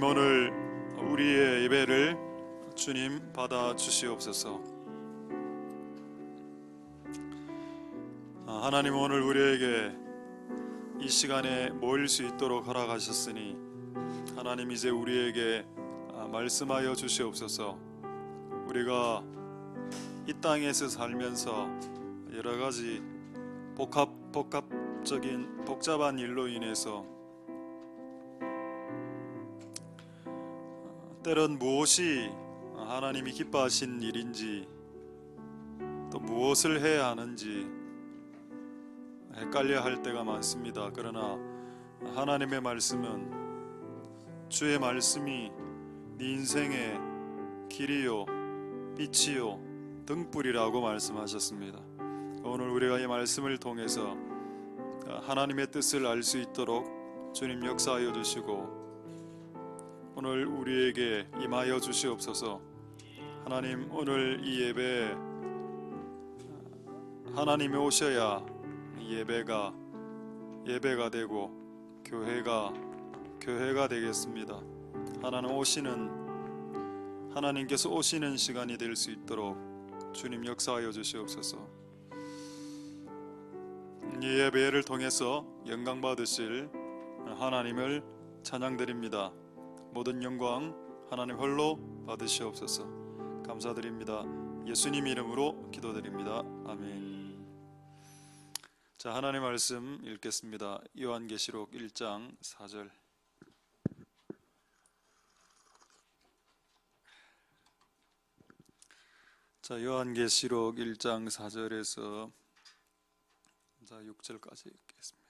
오늘 우리의 예배를 주님 받아 주시옵소서. 하나님, 오늘 우리에게 이 시간에 모일 수 있도록 허락하셨으니 하나님, 이제 우리에게 말씀하여 주시옵소서. 우리가 이 땅에서 살면서 여러 가지 복잡한 일로 인해서 때론 무엇이 하나님이 기뻐하신 일인지, 또 무엇을 해야 하는지 헷갈려 할 때가 많습니다. 그러나 하나님의 말씀은, 주의 말씀이 네 인생의 길이요 빛이요 등불이라고 말씀하셨습니다. 오늘 우리가 이 말씀을 통해서 하나님의 뜻을 알 수 있도록 주님 역사하여 주시고, 오늘 우리에게 임하여 주시옵소서. 하나님, 오늘 이 예배에 하나님이 오셔야 예배가 되고 교회가 되겠습니다. 하나님께서 오시는 시간이 될 수 있도록 주님 역사하여 주시옵소서. 이 예배를 통해서 영광 받으실 하나님을 찬양드립니다. 모든 영광 하나님 홀로 받으시옵소서. 감사드립니다. 예수님 이름으로 기도드립니다. 아멘. 자, 하나님 말씀 읽겠습니다. 요한계시록 1장 4절. 자, 요한계시록 1장 4절에서 6절까지 읽겠습니다.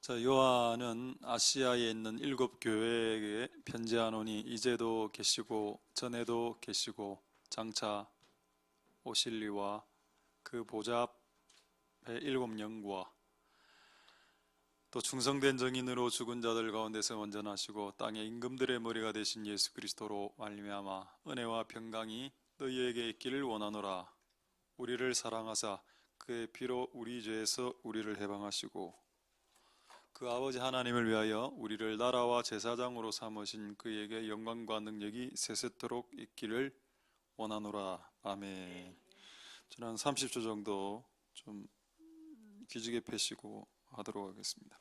자, 요한은 아시아에 있는 7교회에게 편지하노니 이제도 계시고 전에도 계시고 장차 오실 이와 그 보좌 앞에 7영과 또 충성된 정인으로 죽은 자들 가운데서 원전하시고 땅의 임금들의 머리가 되신 예수 그리스도로 말미암아 은혜와 평강이 너희에게 있기를 원하노라. 우리를 사랑하사 그의 피로 우리 죄에서 우리를 해방하시고 그 아버지 하나님을 위하여 우리를 나라와 제사장으로 삼으신 그에게 영광과 능력이 세세토록 있기를 원하노라. 아멘. 저는 한 30초 정도 좀 기지개 펴시고 하도록 하겠습니다.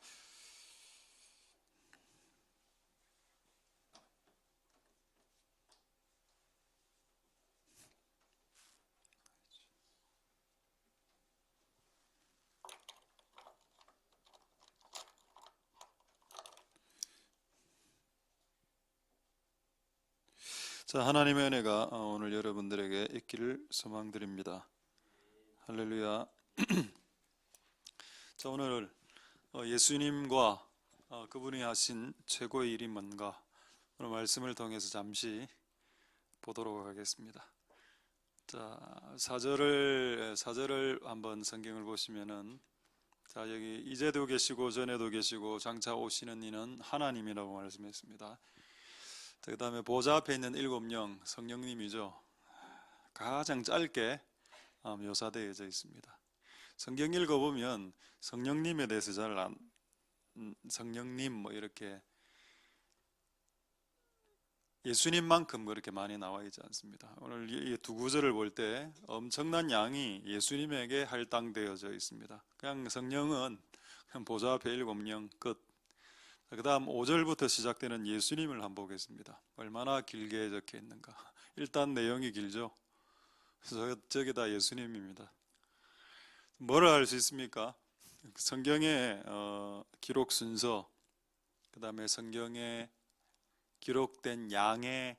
자, 하나님의 은혜가 오늘 여러분들에게 있기를 소망드립니다. 할렐루야. 자, 오늘 예수님과 그분이 하신 최고의 일이 뭔가 오늘 말씀을 통해서 잠시 보도록 하겠습니다. 자, 4절을 한번 성경을 보시면은, 자, 여기 이제도 계시고 전에도 계시고 장차 오시는 이는 하나님이라고 말씀했습니다. 그 다음에 보좌 앞에 있는 7영, 성령님이죠. 가장 짧게 묘사되어져 있습니다. 성경 읽어보면 성령님에 대해서 성령님 뭐 이렇게 예수님만큼 그렇게 많이 나와 있지 않습니다. 오늘 이 두 구절을 볼 때 엄청난 양이 예수님에게 할당되어져 있습니다. 그냥 성령은 그냥 보좌 앞에 7영 끝. 그 다음 5절부터 시작되는 예수님을 한번 보겠습니다. 얼마나 길게 적혀 있는가. 일단 내용이 길죠. 저게 다 예수님입니다. 뭐를 알 수 있습니까? 성경의 기록 순서, 그 다음에 성경에 기록된 양의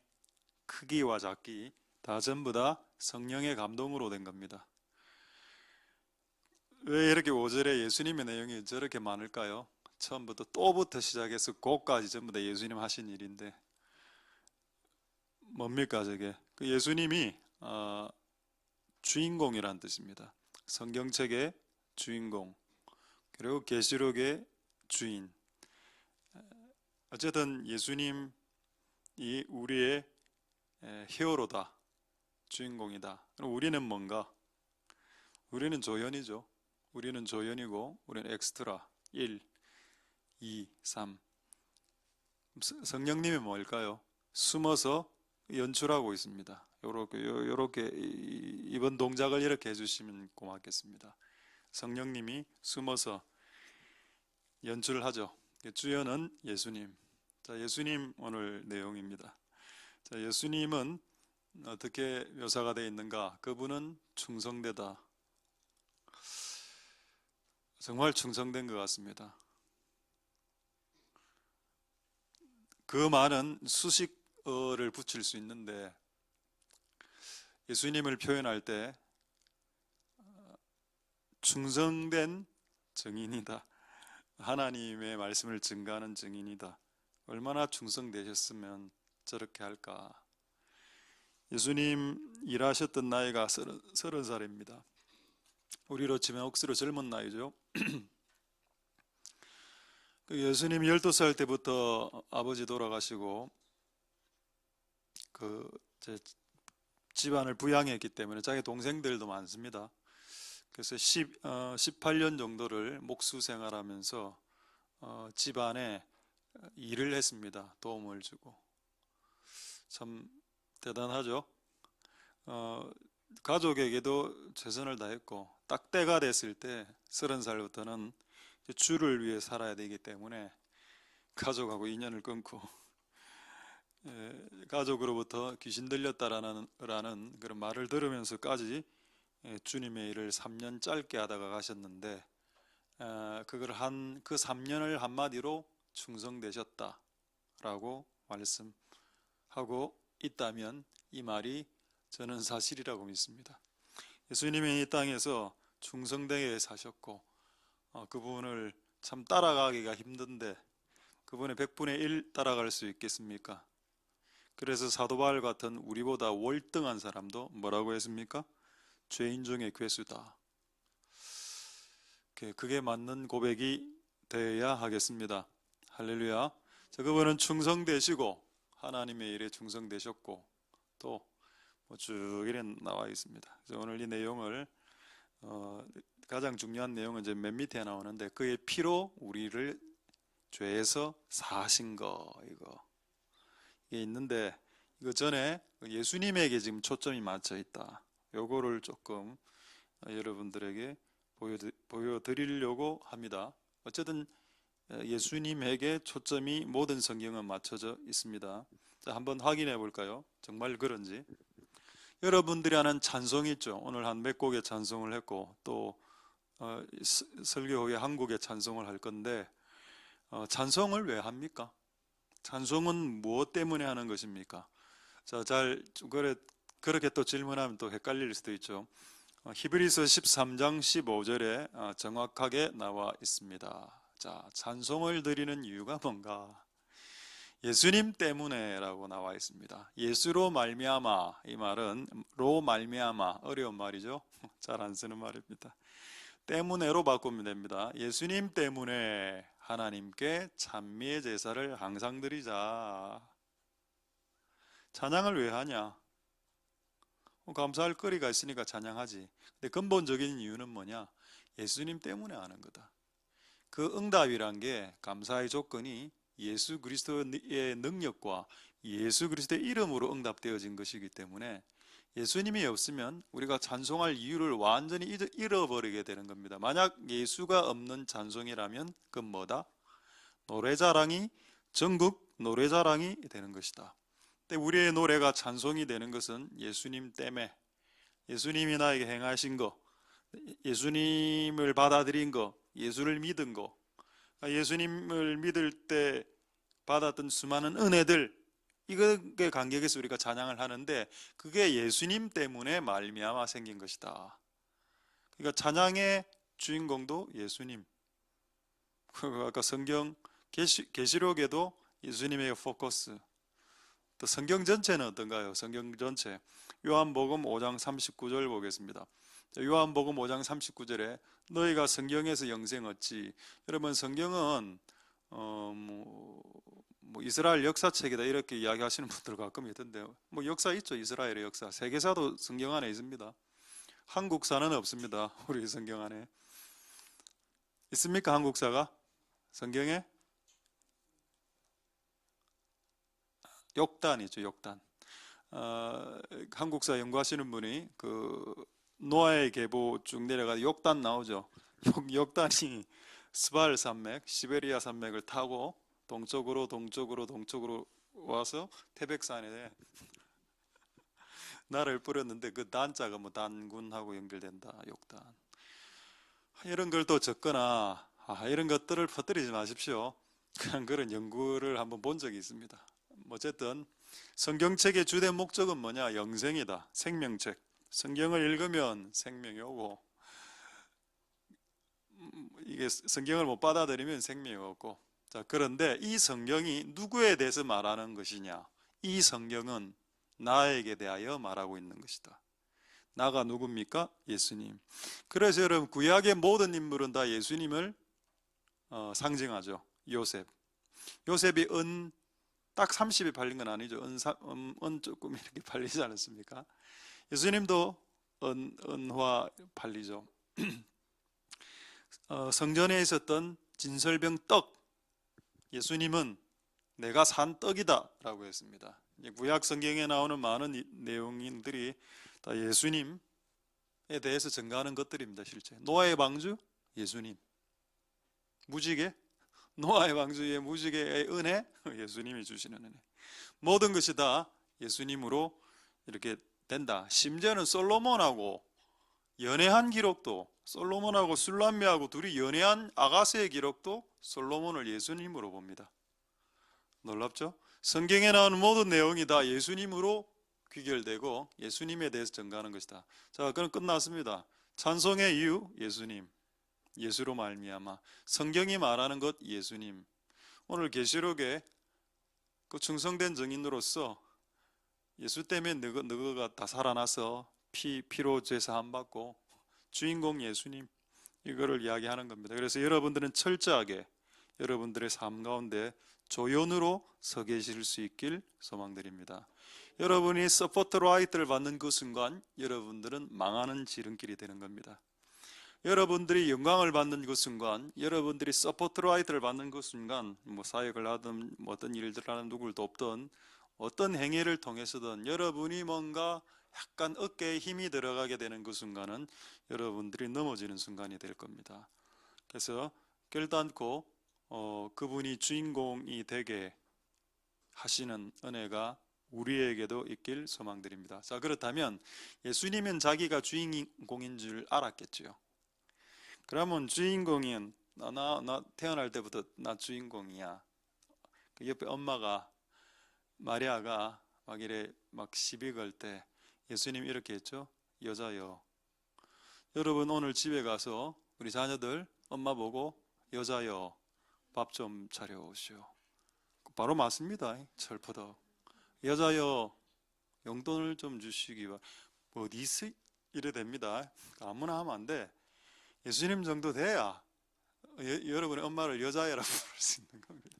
크기와 작기 다 전부 다 성령의 감동으로 된 겁니다. 왜 이렇게 5절에 예수님의 내용이 저렇게 많을까요? 처음부터 또부터 시작해서 고까지 전부 다 예수님 하신 일인데 뭡니까 저게? 그 예수님이 주인공이란 뜻입니다. 성경책의 주인공, 그리고 계시록의 주인. 어쨌든 예수님이 우리의 히어로다, 주인공이다. 그럼 우리는 뭔가? 우리는 조연이죠. 우리는 조연이고 우리는 엑스트라 1, 2, 3. 성령님이 뭘까요? 숨어서 연출하고 있습니다. 요렇게 이번 동작을 이렇게 해주시면 고맙겠습니다. 성령님이 숨어서 연출을 하죠. 주연은 예수님. 자, 예수님 오늘 내용입니다. 자, 예수님은 어떻게 묘사가 되어 있는가? 그분은 충성되다. 정말 충성된 것 같습니다. 그 말은 수식어를 붙일 수 있는데 예수님을 표현할 때 충성된 증인이다. 하나님의 말씀을 증거하는 증인이다. 얼마나 충성되셨으면 저렇게 할까. 예수님 일하셨던 나이가 30살입니다. 우리로 치면 억수로 젊은 나이죠. 예수님 12살 때부터 아버지 돌아가시고 집안을 부양했기 때문에 자기 동생들도 많습니다. 그래서 18년 정도를 목수 생활하면서 집안에 일을 했습니다. 도움을 주고. 참 대단하죠. 가족에게도 최선을 다했고 딱 때가 됐을 때 30살부터는 주를 위해 살아야 되기 때문에 가족하고 인연을 끊고 가족으로부터 귀신 들렸다라는 그런 말을 들으면서까지 주님의 일을 3년 짧게 하다가 가셨는데 그걸 그 3년을 한마디로 충성되셨다라고 말씀하고 있다면 이 말이 저는 사실이라고 믿습니다. 예수님이 이 땅에서 충성되게 사셨고 그분을 참 따라가기가 힘든데 그분의 100분의 1 따라갈 수 있겠습니까? 그래서 사도 바울 같은 우리보다 월등한 사람도 뭐라고 했습니까? 죄인 중에 괴수다. 그게 맞는 고백이 되어야 하겠습니다. 할렐루야. 그분은 충성되시고 하나님의 일에 충성되셨고 또 쭉 이래 나와 있습니다. 그래서 오늘 이 내용을 가장 중요한 내용은 이제 맨 밑에 나오는데 그의 피로 우리를 죄에서 사하신 거 이게 있는데 이거 전에 예수님에게 지금 초점이 맞춰 있다. 요거를 조금 여러분들에게 보여드리려고 합니다. 어쨌든 예수님에게 초점이 모든 성경은 맞춰져 있습니다. 자, 한번 확인해 볼까요? 정말 그런지. 여러분들이 아는 찬송이 있죠. 오늘 한 몇 곡의 찬송을 했고 또 설교 후에 한국의 찬송을 할 건데 찬송을 왜 합니까? 찬송은 무엇 때문에 하는 것입니까? 자, 그렇게 또 질문하면 또 헷갈릴 수도 있죠. 히브리서 13장 15절에 정확하게 나와 있습니다. 자, 찬송을 드리는 이유가 뭔가? 예수님 때문에 라고 나와 있습니다. 예수로 말미암아, 이 말은 로 말미암아, 어려운 말이죠. 잘 안 쓰는 말입니다. 때문에로 바꾸면 됩니다. 예수님 때문에 하나님께 찬미의 제사를 항상 드리자. 찬양을 왜 하냐? 감사할 거리가 있으니까 찬양하지. 근데 근본적인 이유는 뭐냐? 예수님 때문에 하는 거다. 그 응답이란 게 감사의 조건이 예수 그리스도의 능력과 예수 그리스도의 이름으로 응답되어진 것이기 때문에 예수님이 없으면 우리가 찬송할 이유를 완전히 잃어버리게 되는 겁니다. 만약 예수가 없는 찬송이라면 그건 뭐다? 노래자랑이 전국 노래자랑이 되는 것이다. 근데 우리의 노래가 찬송이 되는 것은 예수님 때문에 예수님이 나에게 행하신 거, 예수님을 받아들인 거, 예수를 믿은 거, 예수님을 믿을 때 받았던 수많은 은혜들, 이것에 감격해서 우리가 찬양을 하는데 그게 예수님 때문에 말미암아 생긴 것이다. 그러니까 찬양의 주인공도 예수님. 아까 성경 계시록에도 예수님의 포커스. 또 성경 전체는 어떤가요? 성경 전체 요한복음 5장 39절 보겠습니다. 요한복음 5장 39절에 너희가 성경에서 영생 얻지. 여러분 성경은 뭐 이스라엘 역사책이다 이렇게 이야기하시는 분들 가끔 있던데요. 뭐 역사 있죠. 이스라엘의 역사. 세계사도 성경 안에 있습니다. 한국사는 없습니다. 우리 성경 안에. 있습니까? 한국사가? 성경에? 욕단이죠, 욕단. 한국사 연구하시는 분이 그 노아의 계보 쭉 내려가서 욕단 나오죠. 욕단이 스발 산맥, 시베리아 산맥을 타고 동쪽으로 와서 태백산에 나를 뿌렸는데 그 단자가 뭐 단군하고 연결된다. 욕단. 이런 걸 또 적거나 이런 것들을 퍼뜨리지 마십시오. 그냥 그런 연구를 한번 본 적이 있습니다. 어쨌든 성경책의 주된 목적은 뭐냐? 영생이다. 생명책. 성경을 읽으면 생명이 오고 이게 성경을 못 받아들이면 생명이 없고. 자, 그런데 이 성경이 누구에 대해서 말하는 것이냐? 이 성경은 나에게 대하여 말하고 있는 것이다. 나가 누굽니까? 예수님. 그래서 여러분 구약의 모든 인물은 다 예수님을 상징하죠. 요셉. 요셉이 은 딱 30이 팔린 건 아니죠. 은 조금 이렇게 팔리지 않았습니까? 예수님도 은화 팔리죠. 성전에 있었던 진설병 떡, 예수님은 내가 산 떡이다 라고 했습니다. 구약 성경에 나오는 많은 내용들이 다 예수님에 대해서 증가하는 것들입니다. 실제 노아의 방주, 예수님. 무지개, 노아의 방주의 무지개의 은혜, 예수님이 주시는 은혜. 모든 것이 다 예수님으로 이렇게 된다. 심지어는 솔로몬하고 연애한 기록도, 솔로몬하고 술람미하고 둘이 연애한 아가스의 기록도 솔로몬을 예수님으로 봅니다. 놀랍죠? 성경에 나오는 모든 내용이 다 예수님으로 귀결되고 예수님에 대해서 증가하는 것이다. 자, 그럼 끝났습니다. 찬송의 이유 예수님, 예수로 말미암아. 성경이 말하는 것 예수님. 오늘 계시록에 그 충성된 증인으로서 예수 때문에 너가 다 살아나서 피로 죄 사함 받고 주인공 예수님, 이거를 이야기하는 겁니다. 그래서 여러분들은 철저하게 여러분들의 삶 가운데 조연으로 서 계실 수 있길 소망드립니다. 여러분이 서포트라이트를 받는 그 순간 여러분들은 망하는 지름길이 되는 겁니다. 여러분들이 영광을 받는 그 순간, 여러분들이 서포트라이트를 받는 그 순간, 뭐 사역을 하든 어떤 일들을 하든 누굴 돕든 어떤 행위를 통해서든 여러분이 뭔가 약간 어깨에 힘이 들어가게 되는 그 순간은 여러분들이 넘어지는 순간이 될 겁니다. 그래서 결단코 그분이 주인공이 되게 하시는 은혜가 우리에게도 있길 소망드립니다. 자, 그렇다면 예수님은 자기가 주인공인 줄 알았겠죠. 그러면 주인공인 나 태어날 때부터 나 주인공이야. 그 옆에 엄마가 마리아가 막 이래 막 시비 걸 때 예수님 이렇게 했죠. 여자여. 여러분 오늘 집에 가서 우리 자녀들 엄마 보고 여자여 밥 좀 차려오시오. 바로 맞습니다. 철포덕. 여자여 용돈을 좀 주시기 바랍니다. 어디서 이래 됩니다. 아무나 하면 안 돼. 예수님 정도 돼야 여러분의 엄마를 여자애라고 부를 수 있는 겁니다.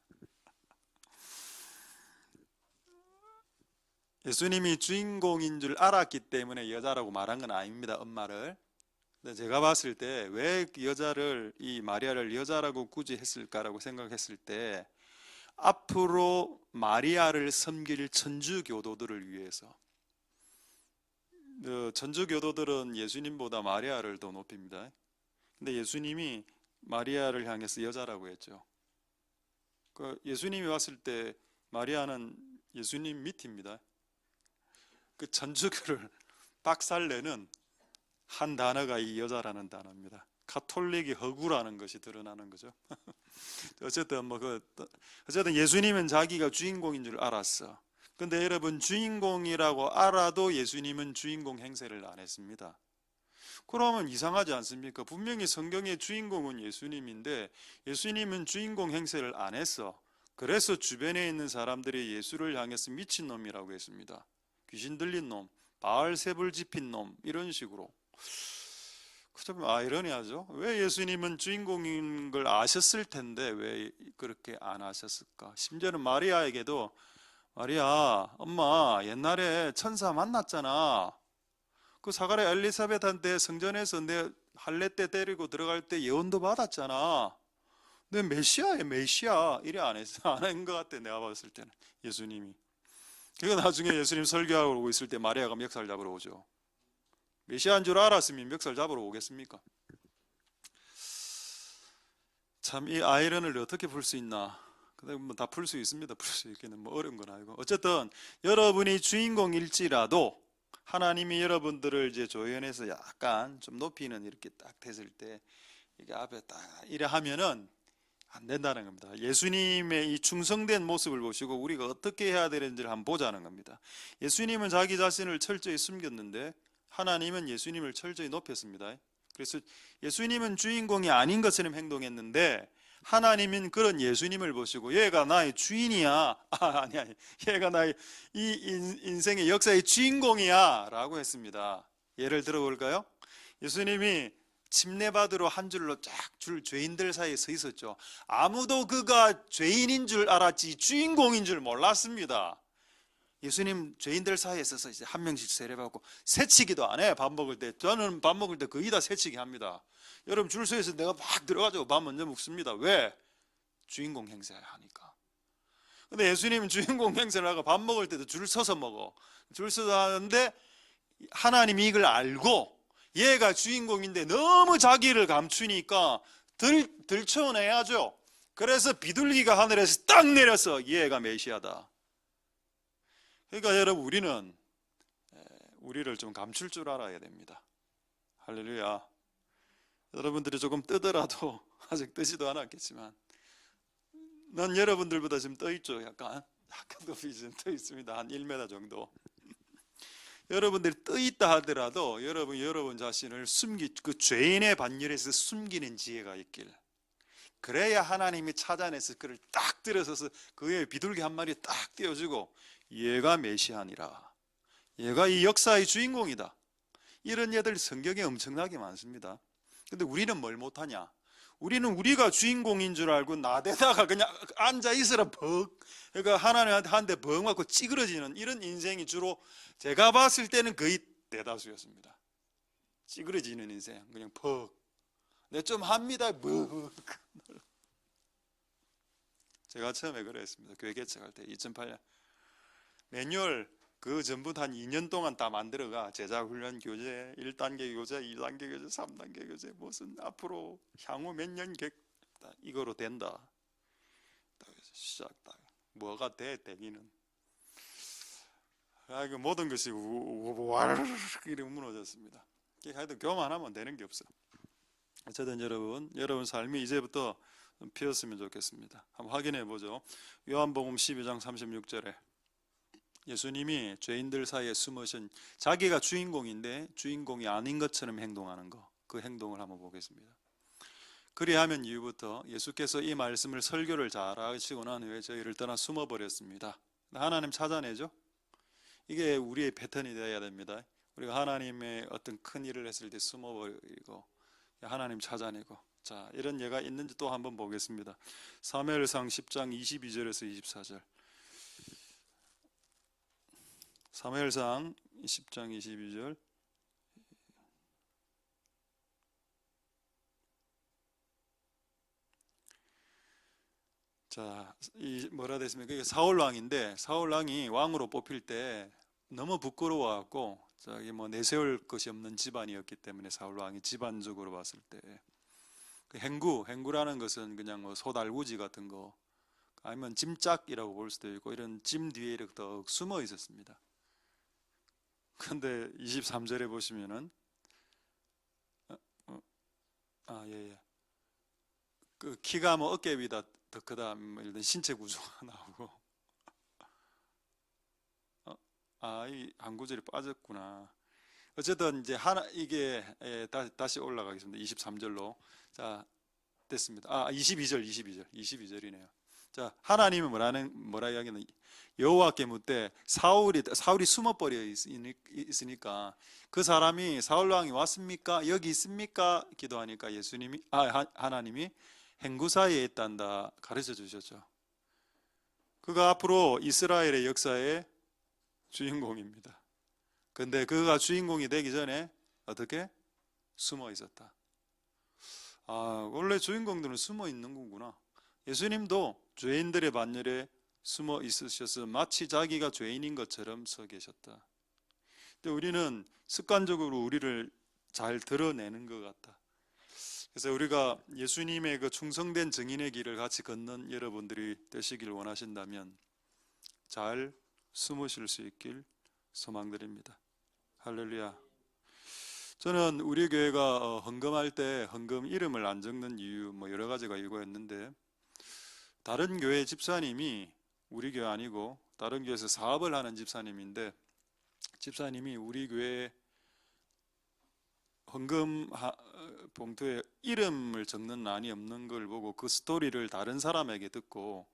예수님이 주인공인 줄 알았기 때문에 여자라고 말한 건 아닙니다. 엄마를. 근데 제가 봤을 때 왜 여자를, 이 마리아를 여자라고 굳이 했을까라고 생각했을 때 앞으로 마리아를 섬길 천주교도들을 위해서. 천주교도들은 예수님보다 마리아를 더 높입니다. 근데 예수님이 마리아를 향해서 여자라고 했죠. 예수님이 왔을 때 마리아는 예수님 밑입니다. 그 천주교를 박살내는 한 단어가 이 여자라는 단어입니다. 가톨릭이 허구라는 것이 드러나는 거죠. 어쨌든 어쨌든 예수님은 자기가 주인공인 줄 알았어. 근데 여러분 주인공이라고 알아도 예수님은 주인공 행세를 안 했습니다. 그러면 이상하지 않습니까? 분명히 성경의 주인공은 예수님인데 예수님은 주인공 행세를 안 했어. 그래서 주변에 있는 사람들이 예수를 향해서 미친놈이라고 했습니다. 귀신 들린 놈, 바알세불 집힌 놈, 이런 식으로. 좀 아이러니하죠. 왜 예수님은 주인공인 걸 아셨을 텐데 왜 그렇게 안 하셨을까? 심지어는 마리아에게도 마리아, 엄마 옛날에 천사 만났잖아. 그 사가랴 엘리사벳한테 성전에서 내 할례 때 데리고 들어갈 때 예언도 받았잖아. 내 메시아야 메시아. 이래 안 했어. 안 한 것 같아. 내가 봤을 때는 예수님이. 이거 나중에 예수님 설교하러 오고 있을 때 마리아가 멱살 잡으러 오죠. 메시아인 줄 알았으면 멱살 잡으러 오겠습니까? 참 이 아이러니를 어떻게 풀 수 있나? 근데 뭐 다 풀 수 있습니다. 풀 수 있기는 뭐 어려운 건 아니고. 어쨌든 여러분이 주인공일지라도 하나님이 여러분들을 이제 조연해서 약간 좀 높이는 이렇게 딱 됐을 때 이게 앞에 딱 이래 하면은 안 된다는 겁니다. 예수님의 이 충성된 모습을 보시고 우리가 어떻게 해야 되는지를 한번 보자는 겁니다. 예수님은 자기 자신을 철저히 숨겼는데 하나님은 예수님을 철저히 높였습니다. 그래서 예수님은 주인공이 아닌 것처럼 행동했는데 하나님은 그런 예수님을 보시고 얘가 나의 주인이야. 아니 얘가 나의 이 인생의 역사의 주인공이야 라고 했습니다. 예를 들어볼까요? 예수님이 침례받으러 한 줄로 쫙 줄 죄인들 사이에 서 있었죠. 아무도 그가 죄인인 줄 알았지 주인공인 줄 몰랐습니다. 예수님 죄인들 사이에 서서 이제 한 명씩 세례받고 새치기도 안 해. 밥 먹을 때. 저는 밥 먹을 때 거의 다 새치기 합니다. 여러분 줄 서에서 내가 막 들어가지고 밥 먼저 먹습니다. 왜? 주인공 행세를 하니까. 근데 예수님은 주인공 행세를 하고 밥 먹을 때도 줄 서서 먹어. 줄 서서 하는데 하나님이 이걸 알고 얘가 주인공인데 너무 자기를 감추니까 들춰내야죠. 그래서 비둘기가 하늘에서 딱 내려서 얘가 메시아다. 그러니까 여러분 우리를 좀 감출 줄 알아야 됩니다. 할렐루야. 여러분들이 조금 뜨더라도 아직 뜨지도 않았겠지만 난 여러분들보다 좀 떠있죠. 약간 높이 좀 떠있습니다. 한 1m 정도. 여러분들이 떠있다 하더라도 여러분 자신을 그 죄인의 반열에서 숨기는 지혜가 있길. 그래야 하나님이 찾아내서 그를 딱 들어서서 그의 비둘기 한 마리 딱 띄워주고 얘가 메시아니라. 얘가 이 역사의 주인공이다. 이런 예들 성경에 엄청나게 많습니다. 근데 우리는 뭘 못하냐? 우리는 우리가 주인공인 줄 알고 나대다가 그냥 앉아 있으라 그러니까 하나님한테 벙 맞고 찌그러지는 이런 인생이 주로 제가 봤을 때는 거의 대다수였습니다. 찌그러지는 인생, 그냥 내 좀 합니다. 제가 처음에 그랬습니다. 교회 개척할 때 2008년 매뉴얼 그 전부터 한 2년 동안 다 만들어가. 제자훈련 교재, 1단계 교재, 2단계 교재, 3단계 교재, 무슨 앞으로 향후 몇 년 계획 이거로 된다. 시작 뭐가 되기는 모든 것이 와르르 이렇게 무너졌습니다. 하여튼 교만하면 되는 게 없어. 어쨌든 여러분 삶이 이제부터 피었으면 좋겠습니다. 한번 확인해 보죠. 요한복음 12장 36절에 예수님이 죄인들 사이에 숨으신 자기가 주인공인데 주인공이 아닌 것처럼 행동하는 거, 그 행동을 한번 보겠습니다. 그리하면 이후부터 예수께서 이 말씀을 설교를 잘 하시고 난 후에 저희를 떠나 숨어버렸습니다. 하나님 찾아내죠. 이게 우리의 패턴이 되어야 됩니다. 우리가 하나님의 어떤 큰 일을 했을 때 숨어버리고 하나님 찾아내고, 자 이런 예가 있는지 또 한번 보겠습니다. 사무엘상 10장 22절에서 24절. 사무엘상 10장 22절. 자, 이 뭐라 됐습니까? 이게 사울 왕인데 사울 왕이 왕으로 뽑힐 때 너무 부끄러워갖고 저기 뭐 내세울 것이 없는 집안이었기 때문에 사울 왕이 집안적으로 봤을 때 그 행구라는 것은 그냥 뭐 소달구지 같은 거 아니면 짐짝이라고 볼 수도 있고 이런 짐 뒤에 이렇게 더 숨어 있었습니다. 그런데 23절에 보시면은 그 키가 뭐 어깨 위다 더 크다 뭐 이런 신체 구조가 나오고 이 한 구절이 빠졌구나. 어쨌든 이제 이게 다시 올라가겠습니다. 23절로. 자, 됐습니다. 22절이네요. 자, 하나님은 뭐라 이야기는 여호와께 묻되 사울이 숨어버려 있으니까 그 사람이 사울 왕이 왔습니까? 여기 있습니까? 기도하니까 하나님이 행구사에 있단다 가르쳐 주셨죠. 그가 앞으로 이스라엘의 역사의 주인공입니다. 근데 그가 주인공이 되기 전에 어떻게? 숨어 있었다. 원래 주인공들은 숨어 있는 거구나. 예수님도 죄인들의 반열에 숨어 있으셔서 마치 자기가 죄인인 것처럼 서 계셨다. 근데 우리는 습관적으로 우리를 잘 드러내는 것 같다. 그래서 우리가 예수님의 그 충성된 증인의 길을 같이 걷는 여러분들이 되시길 원하신다면 잘 숨으실 수 있길 소망드립니다. 할렐루야. 저는 우리 교회가 헌금할 때 헌금 이름을 안 적는 이유 여러 가지가 이유였는데, 다른 교회 집사님이, 우리 교회 아니고 다른 교회에서 사업을 하는 집사님인데, 집사님이 우리 교회 헌금 봉투에 이름을 적는 란이 없는 걸 보고 그 스토리를 다른 사람에게 듣고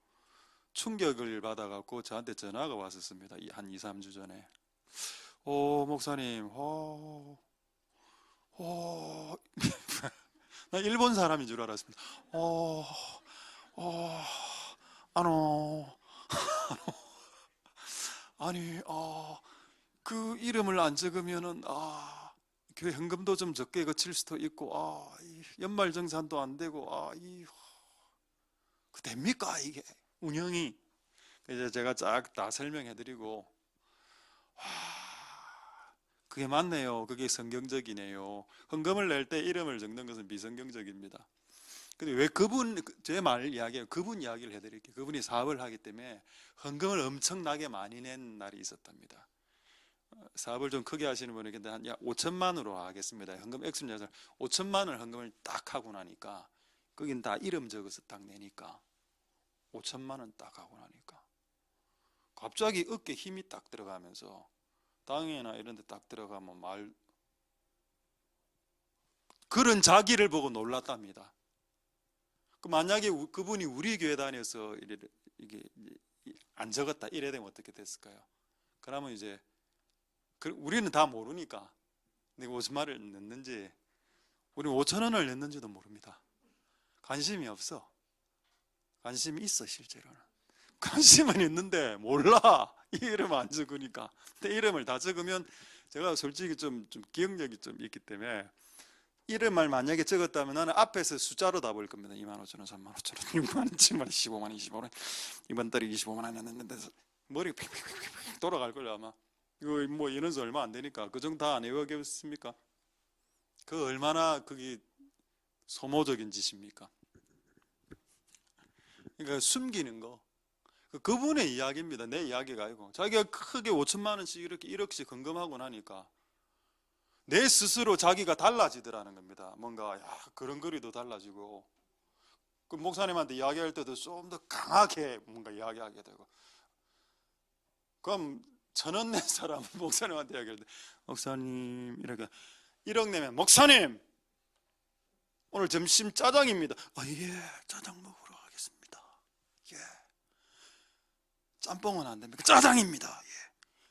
충격을 받아갖고 저한테 전화가 왔었습니다. 한 2, 3주 전에. 목사님, 나 일본 사람인 줄 알았습니다. 아니, 그 이름을 안 적으면은, 교회 현금도 좀 적게 거칠 수도 있고, 연말정산도 안 되고, 그 됩니까, 이게? 운영이. 그래서 제가 쫙 다 설명해드리고, 그게 맞네요. 그게 성경적이네요. 헌금을 낼 때 이름을 적는 것은 비성경적입니다. 근데 왜 제 말 이야기예요. 그분 이야기를 해드릴게요. 그분이 사업을 하기 때문에 헌금을 엄청나게 많이 낸 날이 있었답니다. 사업을 좀 크게 하시는 분이 근데 한 5천만으로 하겠습니다. 현금 액수는 5천만을 헌금을 딱 하고 나니까 거긴 다 이름 적어서 딱 내니까 5천만 원 딱 하고 나니까 갑자기 어깨에 힘이 딱 들어가면서 땅이나 이런 데 딱 들어가면 그런 자기를 보고 놀랐답니다. 만약에 그분이 우리 교회 다녀서 이게 안 적었다 이래 되면 어떻게 됐을까요? 그러면 이제 우리는 다 모르니까 내가 5천만 원을 냈는지 우리는 5천 원을 냈는지도 모릅니다. 관심이 없어. 관심이 있어. 실제로는 관심은 있는데 몰라. 이 이름 안 적으니까. 근데 이름을 다 적으면 제가 솔직히 좀 기억력이 좀 있기 때문에 이름을 만약에 적었다면 나는 앞에서 숫자로 다 볼 겁니다. 25,000원, 35,000원, 6만 원, 7만 원, 15만 원, 25만 원, 이번 달에 25만 원 했는데 머리가 픽픽픽픽 돌아갈 걸요 아마. 이거 인원수 얼마 안 되니까 그 정도 다 안 외우겠습니까? 그 얼마나 그게 소모적인 짓입니까? 그러니까 숨기는 거. 그분의 이야기입니다. 내 이야기가 아니고. 자기가 크게 5천만 원씩 이렇게 1억씩 헌금하고 나니까 내 스스로 자기가 달라지더라는 겁니다. 뭔가 그런 거리도 달라지고, 그 목사님한테 이야기할 때도 좀 더 강하게 뭔가 이야기하게 되고. 그럼 1,000원 낸 사람은 목사님한테 이야기할 때 목사님 이렇게 1억 내면 목사님 오늘 점심 짜장입니다. 예, 짜장 먹으러 가겠습니다. 예. 짬뽕은 안 됩니까? 짜장입니다. 예.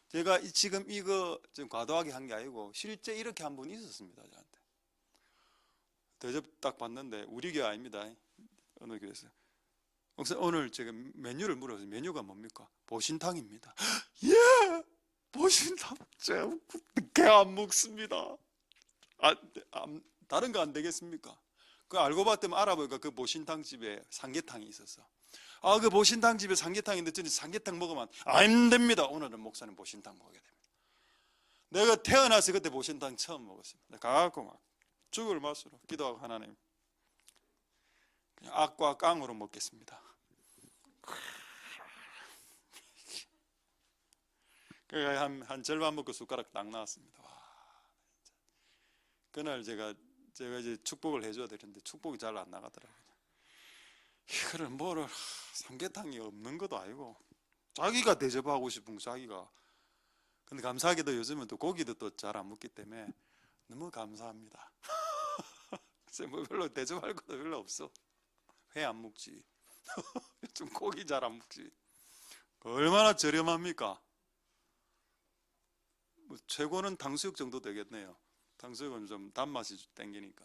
제가 지금 이거 좀 과도하게 한 게 아니고 실제 이렇게 한 분 있었습니다. 저한테 대접 딱 봤는데 우리 교회 아닙니다. 어느 교회에서 오늘 제가 메뉴를 물어서 메뉴가 뭡니까? 보신탕입니다. 예, 보신탕 제가 어떻게 안 먹습니다. 다른 거 안 되겠습니까? 그 알고 봤더니 알아보니까 그 보신탕 집에 삼계탕이 있었어. 그 보신탕 집에 삼계탕인데 저는 삼계탕 먹으면 안 됩니다. 오늘은 목사님 보신탕 먹어야 됩니다. 내가 태어나서 그때 보신탕 처음 먹었습니다. 가갖고 막 죽을 맛으로 기도하고 하나님 그냥 악과 깡으로 먹겠습니다. 한 절반 먹고 숟가락 딱 나왔습니다. 와, 그날 제가 이제 축복을 해줘야 되는데 축복이 잘 안 나가더라고요. 이거를 뭐를 삼계탕이 없는 것도 아니고 자기가 대접하고 싶은 자기가. 근데 감사하게도 요즘은 또 고기도 또 잘 안 먹기 때문에 너무 감사합니다. 그래서 뭐 별로 대접할 것도 별로 없어. 회 안 먹지. 좀 고기 잘 안 먹지. 얼마나 저렴합니까? 최고는 탕수육 정도 되겠네요. 탕수육은 좀 단맛이 땡기니까.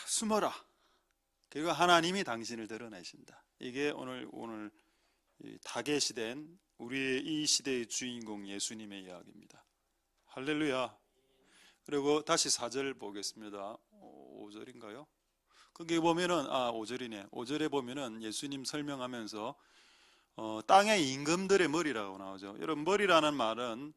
숨어라. 그리고 하나님이 당신을 드러내신다. 이게 오늘 타겟이된 우리의 이 시대의 주인공 예수님의 이야기입니다. 할렐루야. 그리고 다시 4절 보겠습니다. 5절인가요? 거기 보면은 5절이네. 5절에 보면은 예수님 설명하면서 땅의 임금들의 머리라고 나오죠. 여러분, 머리라는 말은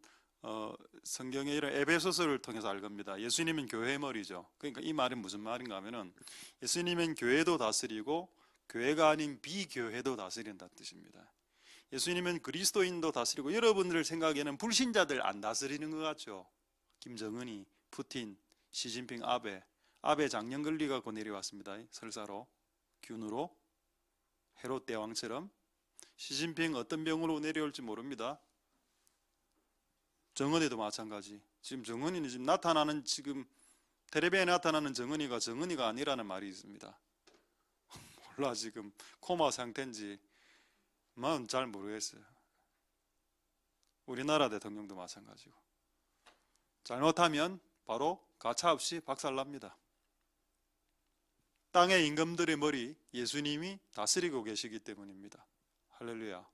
성경의 이런 에베소서를 통해서 알 겁니다. 예수님은 교회의 머리죠. 그러니까 이 말이 무슨 말인가 하면은 예수님은 교회도 다스리고 교회가 아닌 비교회도 다스린다는 뜻입니다. 예수님은 그리스도인도 다스리고, 여러분들 생각에는 불신자들 안 다스리는 것 같죠? 김정은이, 푸틴, 시진핑, 아베 장년걸리가 곧 내려왔습니다. 설사로, 균으로, 헤롯 대왕처럼. 시진핑 어떤 병으로 내려올지 모릅니다. 정은이도 마찬가지. 지금 정은이는 지금 텔레비에 나타나는 정은이가 아니라는 말이 있습니다. 몰라, 지금 코마 상태인지 잘 모르겠어요. 우리나라 대통령도 마찬가지고. 잘못하면 바로 가차없이 박살납니다. 땅의 임금들의 머리 예수님이 다스리고 계시기 때문입니다. 할렐루야.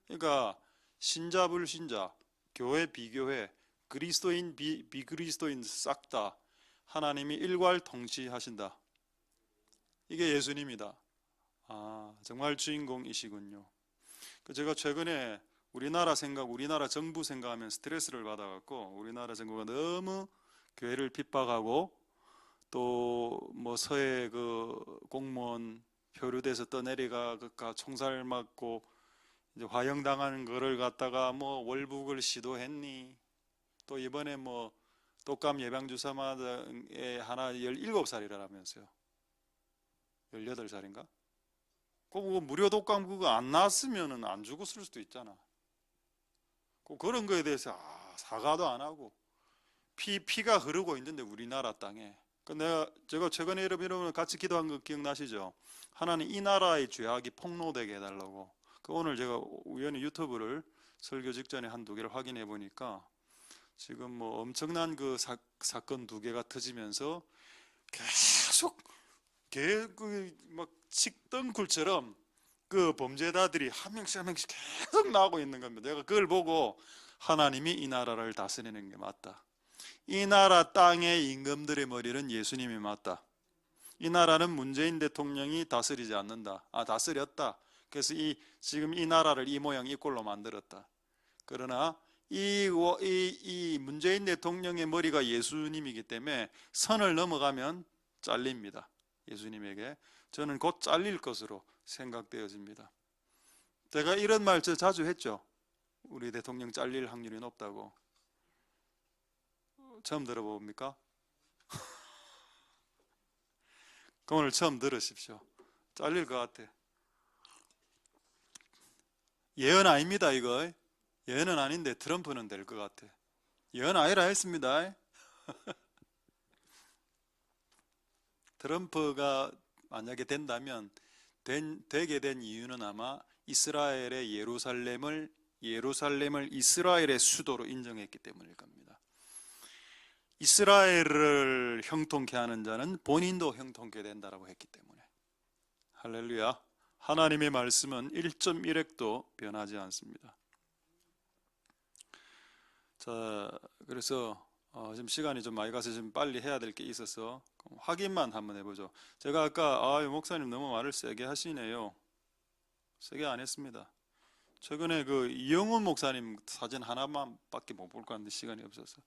그러니까 신자 불신자, 교회 비교회, 그리스도인 비그리스도인 싹 다 하나님이 일괄 통치하신다. 이게 예수님이다. 정말 주인공이시군요. 제가 최근에 우리나라 정부 생각하면 스트레스를 받아갖고, 우리나라 정부가 너무 교회를 핍박하고, 또 뭐 서해 그 공무원 표류돼서 떠내려가 총살 맞고 이제 화형당하는 거를 갖다가 뭐 월북을 시도했니? 또 이번에 뭐 독감 예방주사마에 하나 17살이라면서요. 18살인가? 그거 무료 독감 그거 안 나왔으면은 안 죽었을 수도 있잖아. 그런 거에 대해서 사과도 안 하고 피가 흐르고 있는데 우리나라 땅에. 제가 최근에 여러분 같이 기도한 거 기억나시죠? 하나님 이 나라의 죄악이 폭로되게 해달라고. 오늘 제가 우연히 유튜브를 설교 직전에 한두 개를 확인해 보니까 지금 뭐 엄청난 그 사건 2개가 터지면서 계속 막 식덩굴처럼 그 범죄자들이 한 명씩 계속 나오고 있는 겁니다. 내가 그걸 보고 하나님이 이 나라를 다스리는 게 맞다. 이 나라 땅의 임금들의 머리는 예수님이 맞다. 이 나라는 문재인 대통령이 다스리지 않는다. 다스렸다. 그래서 지금 이 나라를 이 모양 이 꼴로 만들었다. 그러나 이 문재인 대통령의 머리가 예수님이기 때문에 선을 넘어가면 잘립니다. 예수님에게. 저는 곧 잘릴 것으로 생각되어집니다. 제가 이런 말 자주 했죠. 우리 대통령 잘릴 확률이 높다고. 처음 들어봅니까? 오늘 처음 들으십시오. 잘릴 것 같아. 예언 아닙니다, 이거. 예언은 아닌데 트럼프는 될 것 같아. 예언 아니라 했습니다. 트럼프가 만약에 된다면 되게 된 이유는 아마 이스라엘의 예루살렘을 이스라엘의 수도로 인정했기 때문일 겁니다. 이스라엘을 형통케 하는 자는 본인도 형통케 된다라고 했기 때문에. 할렐루야. 하나님의 말씀은 1.1핵도 변하지 않습니다. 자, 그래서 지금 시간이 좀 많이 가서 좀 빨리 해야 될 게 있어서 확인만 한번 해보죠. 제가 아까 목사님 너무 말을 세게 하시네요. 세게 안 했습니다. 최근에 그 이영훈 목사님 사진 하나만 밖에 못 볼 것 같은데 시간이 없어서.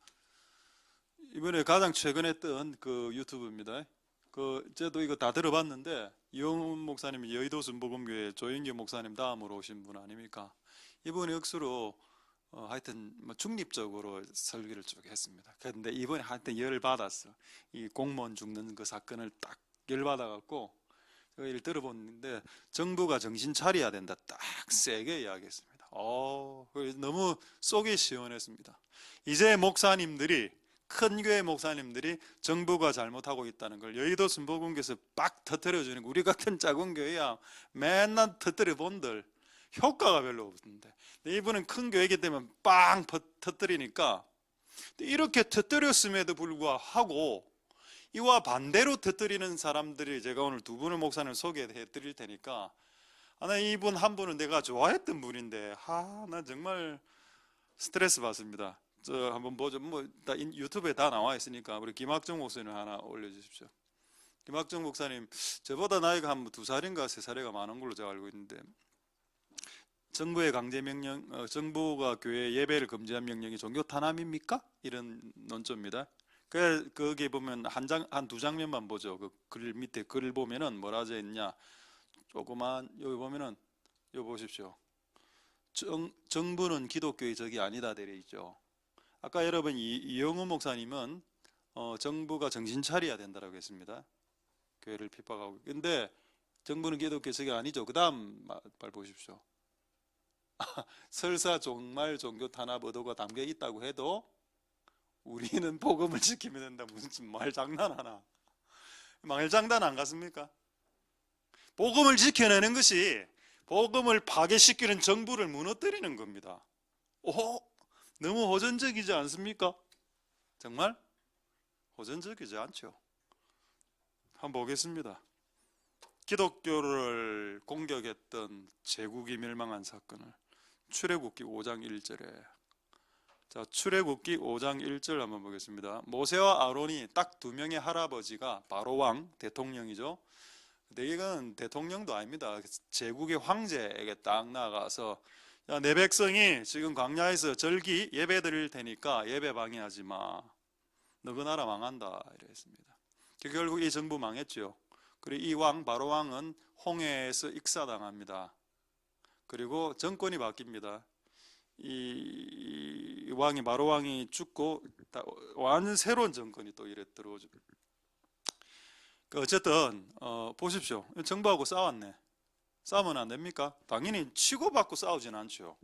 이번에 가장 최근에 뜬 그 유튜브입니다. 저도 이거 다 들어봤는데, 이영훈 목사님이 여의도 순복음교회 조인규 목사님 다음으로 오신 분 아닙니까? 이번에 억수로 하여튼 뭐 중립적으로 설교를 쭉 했습니다. 그런데 이번에 하여튼 열 받았어. 이 공무원 죽는 그 사건을 딱 열 받아갖고 제가 이를 들어보는데 정부가 정신 차려야 된다. 딱 세게 이야기했습니다. 너무 속이 시원했습니다. 이제 큰 교회 목사님들이 정부가 잘못하고 있다는 걸 여의도 순복음교에서 빡 터뜨려주는 거. 우리 같은 작은 교회야 맨날 터뜨려 본들 효과가 별로 없는데, 이분은 큰 교회이기 때문에 빵 터뜨리니까, 이렇게 터뜨렸음에도 불구하고 이와 반대로 터뜨리는 사람들이, 제가 오늘 2분의 목사님을 소개해 드릴 테니까, 이분 한 분은 내가 좋아했던 분인데 나 정말 스트레스 받습니다. 한번 보죠. 다 유튜브에 다 나와 있으니까 우리 김학정 목사님 하나 올려주십시오. 김학정 목사님, 저보다 나이가 한 2살인가 3살이가 많은 걸로 제가 알고 있는데, 정부의 강제 명령, 정부가 교회 예배를 금지한 명령이 종교 탄압입니까? 이런 논조입니다. 거기 보면 한 두 장면만 보죠. 그 글 밑에 글을 보면은 뭐라 써 있냐? 조그만 여기 보면은 여기 보십시오. 정부는 기독교의 적이 아니다 되어 있죠. 아까 여러분 이영우 목사님은 정부가 정신 차려야 된다라고 했습니다. 교회를 핍박하고. 근데 정부는 기독교의 적이 아니죠. 그 다음 말 보십시오. 설사 정말 종교 탄압 의도가 담겨 있다고 해도 우리는 복음을 지키면 된다. 무슨 말 장난하나? 말장난 안 같습니까? 복음을 지켜내는 것이 복음을 파괴시키는 정부를 무너뜨리는 겁니다. 너무 호전적이지 않습니까? 정말 호전적이지 않죠. 한번 보겠습니다. 기독교를 공격했던 제국이 멸망한 사건을 출애굽기 5장 1절에, 자, 출애굽기 5장 1절 한번 보겠습니다. 모세와 아론이 딱 2명의 할아버지가 바로 왕, 대통령이죠. 근데 이건 대통령도 아닙니다. 제국의 황제에게 딱 나가서, 야, 내 백성이 지금 광야에서 절기 예배 드릴 테니까 예배 방해하지 마. 너 그 나라 망한다 이랬습니다. 결국 이 정부 망했죠. 그리고 이 왕, 바로 왕은 홍해에서 익사당합니다. 그리고 정권이 바뀝니다. 이 왕이, 바로 왕이 죽고 완전 새로운 정권이 또 이래 들어오죠. 어쨌든 보십시오. 정부하고 싸웠네. 싸우면 안 됩니까? 당연히 치고받고 싸우진 않죠.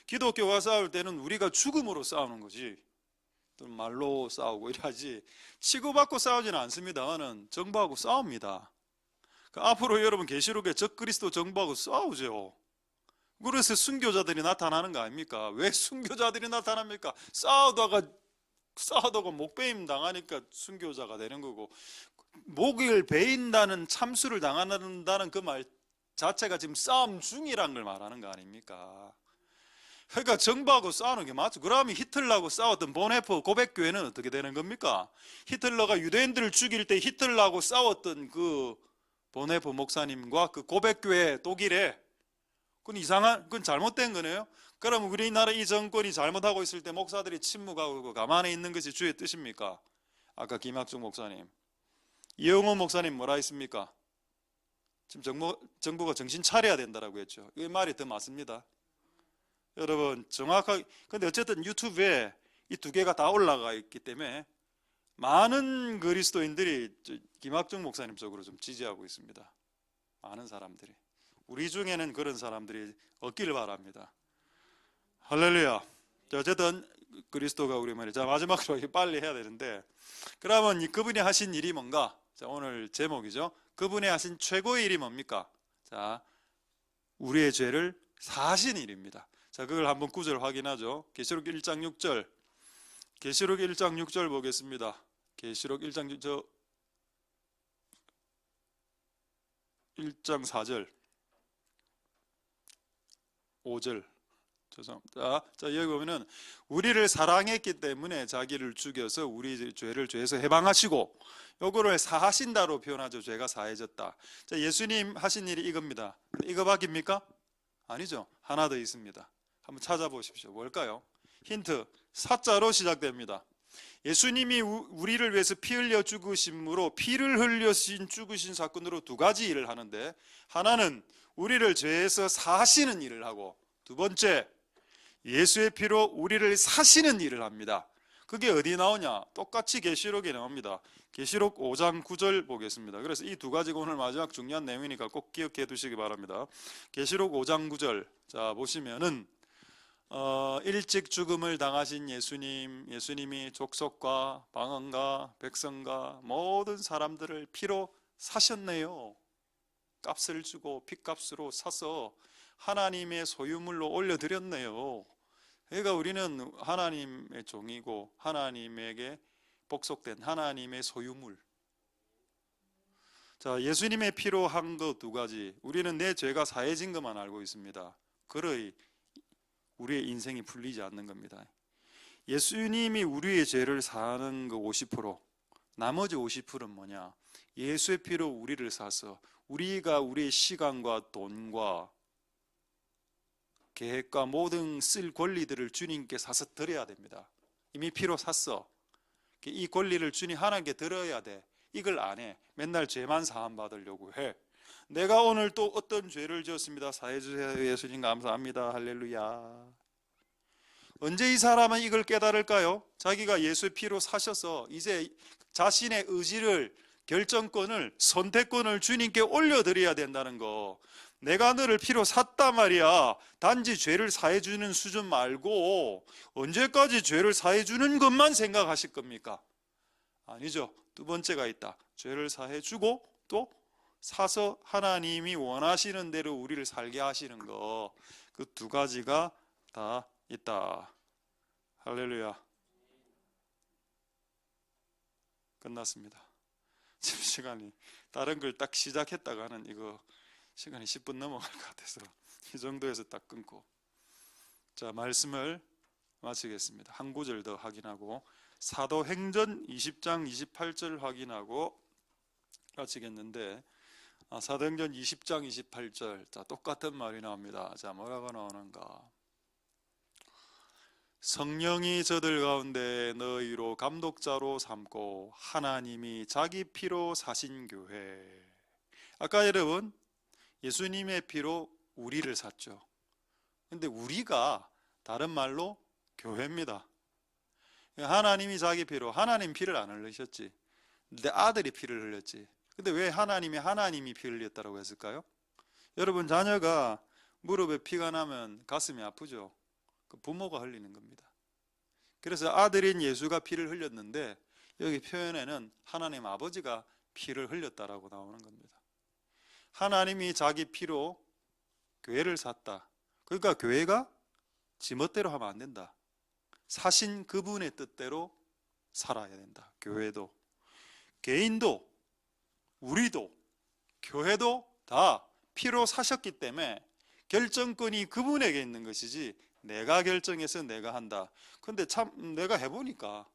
기독교가 싸울 때는 우리가 죽음으로 싸우는 거지, 또 말로 싸우고 이래야지, 치고받고 싸우지는 않습니다만은 정부하고 싸웁니다. 앞으로 여러분 계시록에 적그리스도 정부하고 싸우죠. 그래서 순교자들이 나타나는 거 아닙니까? 왜 순교자들이 나타납니까? 싸우다가 목베임 당하니까 순교자가 되는 거고, 목을 베인다는, 참수를 당한다는 그 말 자체가 지금 싸움 중이란 걸 말하는 거 아닙니까? 그러니까 정부하고 싸우는 게 맞죠. 그러면 히틀러하고 싸웠던 보네포 고백교회는 어떻게 되는 겁니까? 히틀러가 유대인들을 죽일 때 히틀러하고 싸웠던 그 보네포 목사님과 그 고백교회 독일에, 그건 잘못된 거네요. 그럼 우리나라 이 정권이 잘못하고 있을 때 목사들이 침묵하고 가만히 있는 것이 주의 뜻입니까? 아까 김학중 목사님, 이영호 목사님 뭐라 했습니까? 지금 정부가 정신 차려야 된다라고 했죠. 이 말이 더 맞습니다. 여러분 정확하게. 근데 어쨌든 유튜브에 이 두 개가 다 올라가 있기 때문에 많은 그리스도인들이 김학중 목사님 쪽으로 좀 지지하고 있습니다. 많은 사람들이. 우리 중에는 그런 사람들이 없기를 바랍니다. 할렐루야. 어쨌든 그리스도가 우리 말이죠. 자, 마지막으로 빨리 해야 되는데, 그러면 그분이 하신 일이 뭔가? 자, 오늘 제목이죠. 그분이 하신 최고의 일이 뭡니까? 자, 우리의 죄를 사하신 일입니다. 자, 그걸 한번 구절 확인하죠. 계시록 1장 6절. 계시록 1장 6절 보겠습니다. 계시록 1장 4절 5절. 죄송합니다. 자, 여기 보면은 우리를 사랑했기 때문에 자기를 죽여서 우리 죄를 죄에서 해방하시고, 요거를 사하신다로 표현하죠. 죄가 사해졌다. 자, 예수님 하신 일이 이겁니다. 이거밖입니까? 아니죠. 하나 더 있습니다. 한번 찾아보십시오. 뭘까요? 힌트, 사자로 시작됩니다. 예수님이 우리를 위해서 피 흘려 죽으심으로, 피를 흘려 죽으신 사건으로 두 가지 일을 하는데, 하나는 우리를 죄에서 사하시는 일을 하고, 두 번째 예수의 피로 우리를 사시는 일을 합니다. 그게 어디 나오냐? 똑같이 계시록에 나옵니다. 계시록 5장 9절 보겠습니다. 그래서 이 두 가지가 오늘 마지막 중요한 내용이니까 꼭 기억해 두시기 바랍니다. 계시록 5장 9절. 자, 보시면은 일찍 죽음을 당하신 예수님이 족속과 방언과 백성과 모든 사람들을 피로 사셨네요. 값을 주고 핏값으로 사서 하나님의 소유물로 올려드렸네요. 그러니까 우리는 하나님의 종이고 하나님에게 복속된 하나님의 소유물. 자, 예수님의 피로 한 것 두 가지. 우리는 내 죄가 사해진 것만 알고 있습니다. 그러이 우리의 인생이 풀리지 않는 겁니다. 예수님이 우리의 죄를 사하는 거 50%, 나머지 50%는 뭐냐? 예수의 피로 우리를 사서 우리가 우리의 시간과 돈과 계획과 모든 쓸 권리들을 주님께 사서 드려야 됩니다. 이미 피로 샀어. 이 권리를 주님 하나님께 드려야 돼. 이걸 안 해. 맨날 죄만 사함 받으려고 해. 내가 오늘 또 어떤 죄를 지었습니다. 사해 주세요. 예수님 감사합니다. 할렐루야. 언제 이 사람은 이걸 깨달을까요? 자기가 예수의 피로 사셔서 이제 자신의 의지를, 결정권을, 선택권을 주님께 올려드려야 된다는 거. 내가 너를 피로 샀단 말이야. 단지 죄를 사해주는 수준 말고 언제까지 죄를 사해주는 것만 생각하실 겁니까? 아니죠. 두 번째가 있다. 죄를 사해주고 또 사서 하나님이 원하시는 대로 우리를 살게 하시는 거. 그 두 가지가 다 있다. 할렐루야. 끝났습니다. 지금 시간이 다른 걸 딱 시작했다가는 이거 시간이 10분 넘어갈 것 같아서 이 정도에서 딱 끊고, 자, 말씀을 마치겠습니다. 한 구절 더 확인하고 사도행전 20장 28절 확인하고 마치겠는데, 사도행전 20장 28절, 자, 똑같은 말이 나옵니다. 자, 뭐라고 나오는가? 성령이 저들 가운데 너희로 감독자로 삼고 하나님이 자기 피로 사신 교회. 아까 여러분 예수님의 피로 우리를 샀죠. 근데 우리가 다른 말로 교회입니다. 하나님이 자기 피로, 하나님 피를 안 흘리셨지. 내 아들이 피를 흘렸지. 근데 왜 하나님이 피 흘렸다고 했을까요? 여러분, 자녀가 무릎에 피가 나면 가슴이 아프죠. 그 부모가 흘리는 겁니다. 그래서 아들인 예수가 피를 흘렸는데 여기 표현에는 하나님 아버지가 피를 흘렸다라고 나오는 겁니다. 하나님이 자기 피로 교회를 샀다. 그러니까 교회가 지멋대로 하면 안 된다. 사신 그분의 뜻대로 살아야 된다. 교회도, 개인도, 우리도, 교회도 다 피로 사셨기 때문에 결정권이 그분에게 있는 것이지 내가 결정해서 내가 한다. 근데 참 내가 해보니까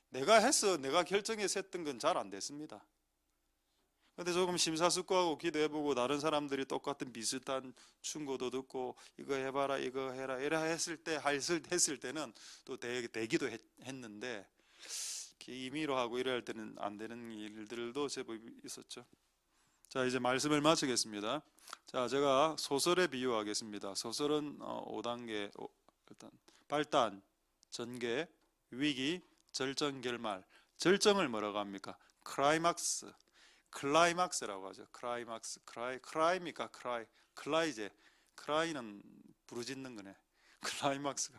내가 해서 내가 결정해서 했던 건 잘 안 됐습니다. 근데 조금 심사숙고하고 기도해보고 다른 사람들이 똑같은 비슷한 충고도 듣고 이거 해봐라 이거 해라 이라 했을 때는 또 되기도 했는데 임의로 하고 이래야 할 때는 안 되는 일들도 제법 있었죠. 자, 이제 말씀을 마치겠습니다. 자, 제가 소설에 비유하겠습니다. 소설은 5단계, 일단 발단, 전개, 위기, 절정, 결말. 절정을 뭐라고 합니까? 클라이막스라고 하죠. 크라이입니까? 클라이제. 크라이는 부르짖는 거네. 클라이막스가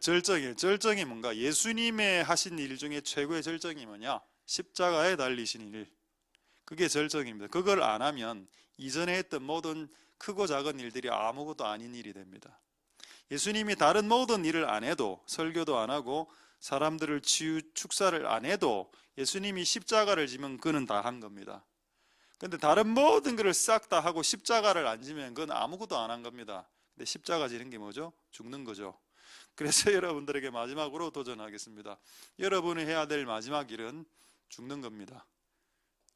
절정이에요. 절정이 뭔가? 예수님의 하신 일 중에 최고의 절정이 뭐냐? 십자가에 달리신 일. 그게 절정입니다. 그걸 안 하면 이전에 했던 모든 크고 작은 일들이 아무것도 아닌 일이 됩니다. 예수님이 다른 모든 일을 안 해도, 설교도 안 하고 사람들을 축사를 안 해도 예수님이 십자가를 지면 그는 다 한 겁니다. 근데 다른 모든 것을 싹 다 하고 십자가를 안 지면 그건 아무것도 안 한 겁니다. 근데 십자가 지는 게 뭐죠? 죽는 거죠. 그래서 여러분들에게 마지막으로 도전하겠습니다. 여러분이 해야 될 마지막 일은 죽는 겁니다.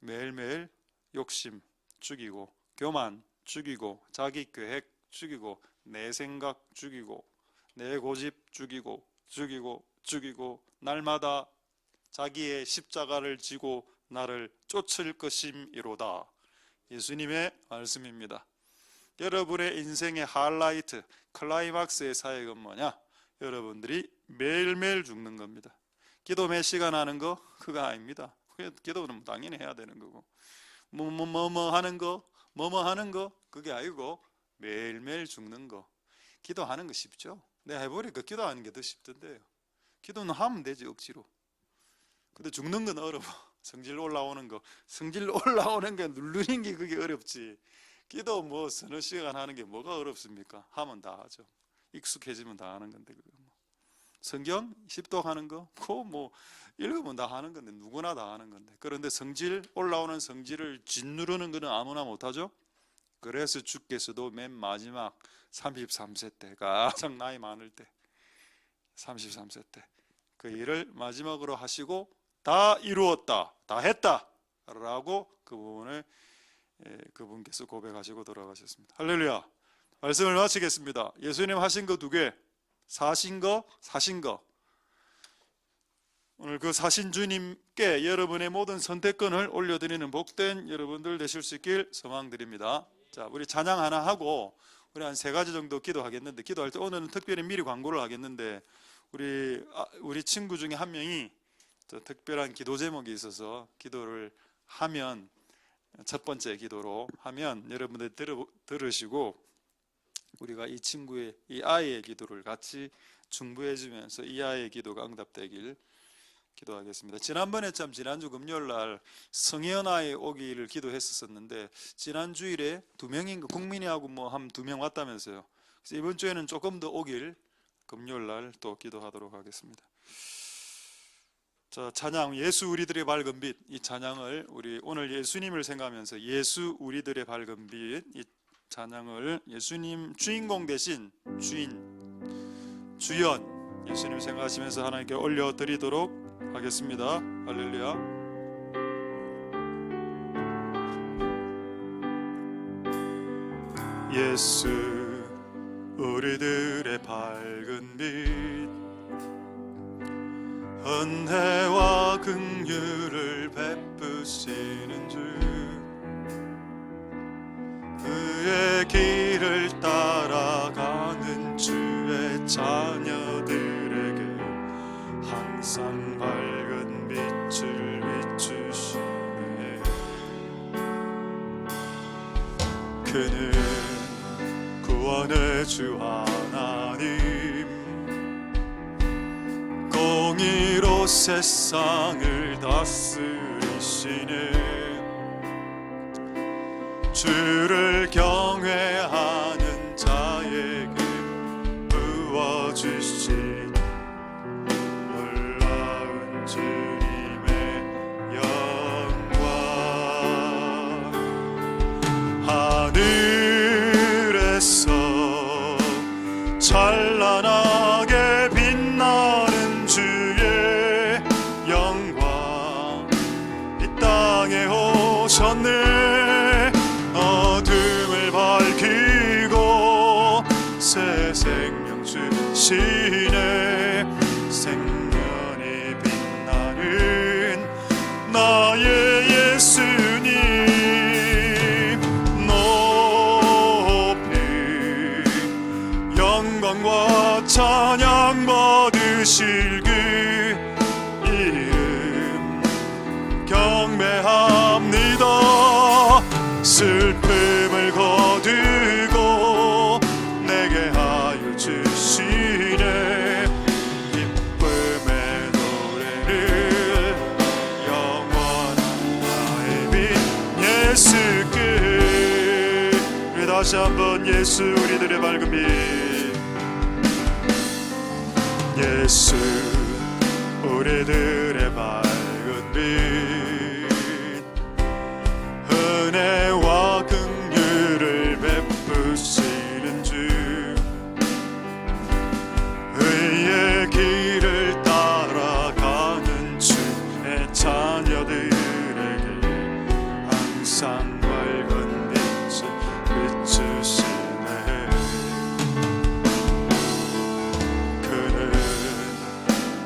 매일매일 욕심 죽이고, 교만 죽이고, 자기 계획 죽이고, 내 생각 죽이고, 내 고집 죽이고, 날마다 자기의 십자가를 지고 나를 쫓을 것임이로다. 예수님의 말씀입니다. 여러분의 인생의 하이라이트, 클라이막스의 사역은 뭐냐? 여러분들이 매일매일 죽는 겁니다. 기도 몇 시간 하는 거? 그거 아닙니다. 기도는 당연히 해야 되는 거고, 뭐 하는 거 그게 아니고 매일매일 죽는 거. 기도하는 거 쉽죠? 내가 해보니까 기도하는 게 더 쉽던데요. 기도는 하면 되지, 억지로. 근데 죽는 건 어려워. 성질 올라오는 거 누르는 게 그게 어렵지. 기도 뭐 서너 시간 하는 게 뭐가 어렵습니까? 하면 다 하죠. 익숙해지면 다 하는 건데. 그거 뭐. 성경 십독하는 거, 그거 뭐 읽으면 다 하는 건데, 누구나 다 하는 건데. 그런데 올라오는 성질을 짓누르는 거는 아무나 못하죠. 그래서 주께서도 맨 마지막 33세 때, 가장 나이 많을 때, 33세 때 그 일을 마지막으로 하시고 다 이루었다, 다 했다 라고 그 부분을 그분께서 고백하시고 돌아가셨습니다. 할렐루야. 말씀을 마치겠습니다. 예수님 하신 거 2개, 사신 거, 사신 거. 오늘 그 사신 주님께 여러분의 모든 선택권을 올려드리는 복된 여러분들 되실 수 있길 소망드립니다. 자, 우리 찬양 하나 하고 우리 한 3가지 정도 기도하겠는데, 기도할 때 오늘은 특별히 미리 광고를 하겠는데, 우리 친구 중에 한 명이 특별한 기도 제목이 있어서 기도를 하면, 첫 번째 기도로 하면 여러분들 들으시고 우리가 이 친구의, 이 아이의 기도를 같이 중보해 주면서 이 아이의 기도가 응답되길 기도하겠습니다. 지난번에 지난주 금요일날 성혜연 아이 오기를 기도했었는데, 지난 주일에 2명인가 국민이하고 한 2명 왔다면서요. 그래서 이번 주에는 조금 더 오길 금요일날 또 기도하도록 하겠습니다. 자, 찬양 예수 우리들의 밝은 빛, 이 찬양을 우리 오늘 예수님을 생각하면서 예수 우리들의 밝은 빛, 이 찬양을 예수님 주인공 대신 주연 예수님 생각하시면서 하나님께 올려드리도록 하겠습니다. 할렐루야. 예수 우리들의 밝은 빛, 은혜와 긍휼을 베푸시는 주, 그의 길을 따라가는 주의 자녀들에게 항상 밝은 빛을 비추시네. 그는 구원의 주 하나님, 공의로 세상을 다스리시네. 주를 경외하는 자에게 부어주신 놀라운 주님의 영광, 하늘에서 찬란하게 빛나는 주의 영광, 이 땅에 오셨네. 어둠을 밝히고 새 생명 주시네. 생명이 빛나는 나의 예수님, 높이 영광과 찬양 받으실 그 이름 경배합니다. 슬픔을 거두고 내게 하여 주시네. 기쁨의 노래를 영원한 나의 빛 예수께. 우리 다시 한번 예수 우리들의 밝은 빛, 예수 우리들의 밝은 빛, 은혜와 긍휼을 베푸시는 주, 의의 길을 따라가는 주의 자녀들에게 항상 밝은 빛을 비추시네. 그는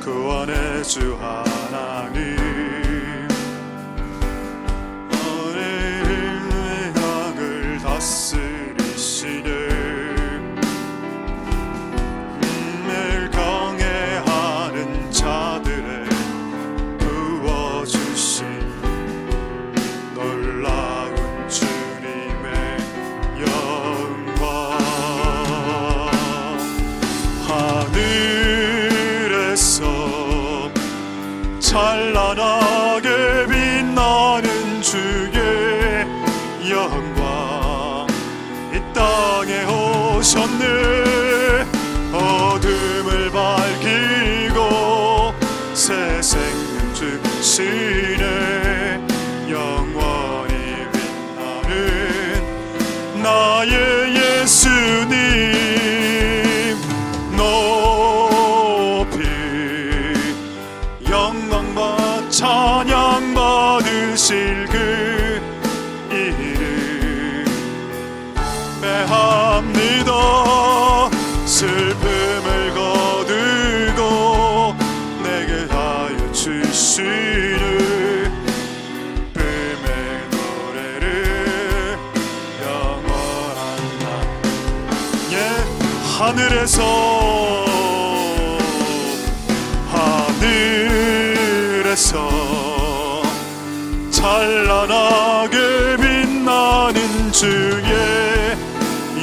구원의 주 하나님, 다스리시네. 늘 경외하는 자들의 부어주신 놀라운 주님의 영광, 하늘에서 찬란하게 빛나는 주의 영광, 땅에 오셨네. 어둠을 밝히고 새 생명 주시네. 영원히 빛나는 나의 예수님, 높이 영광과 찬양 하늘에서 찬란하게 빛나는 주의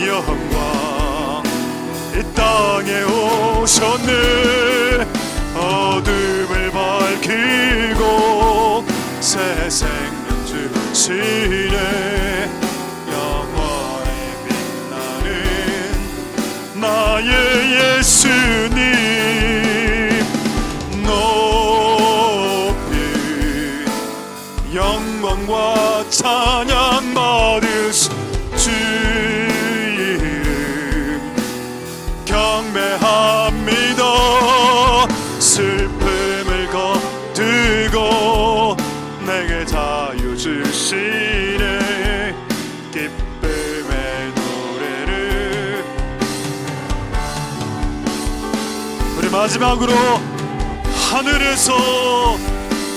영광 이 땅에 오셨네. 어둠을 밝히고 새 생명 주시네. 영원히 빛나는 나의 예수님 높이 영광과 찬양 받으신 주 이름 경배합니다. 슬픔을 거두고 내게 자유 주시네. 기쁨의 노래를 우리 마지막으로 하늘에서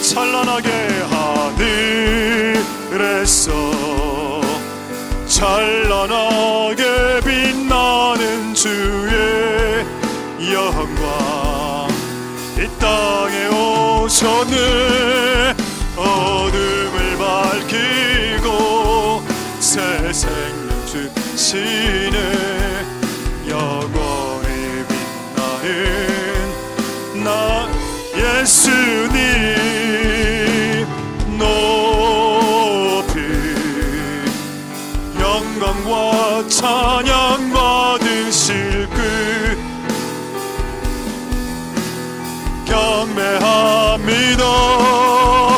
찬란하게 하늘에서 찬란하게 빛나는 주의 영광 이 땅에 오셨네. 어둠을 밝히고 새 생명 주시네. 영원히 빛나는 나 예수님 높이 영광과 찬양 받으실 그 경배합니다.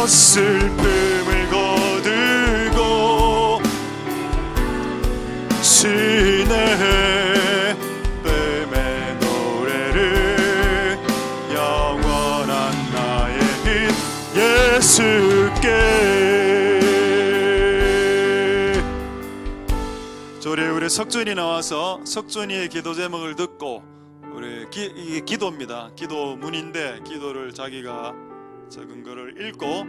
슬픔을 거두고 시내 뱀의 노래를 영원한 나의 빛 예수께. 우리 석준이 나와서 석준이의 기도 제목을 듣고 우리 이게 기도입니다. 기도문인데 기도를 자기가 적은 거를 읽고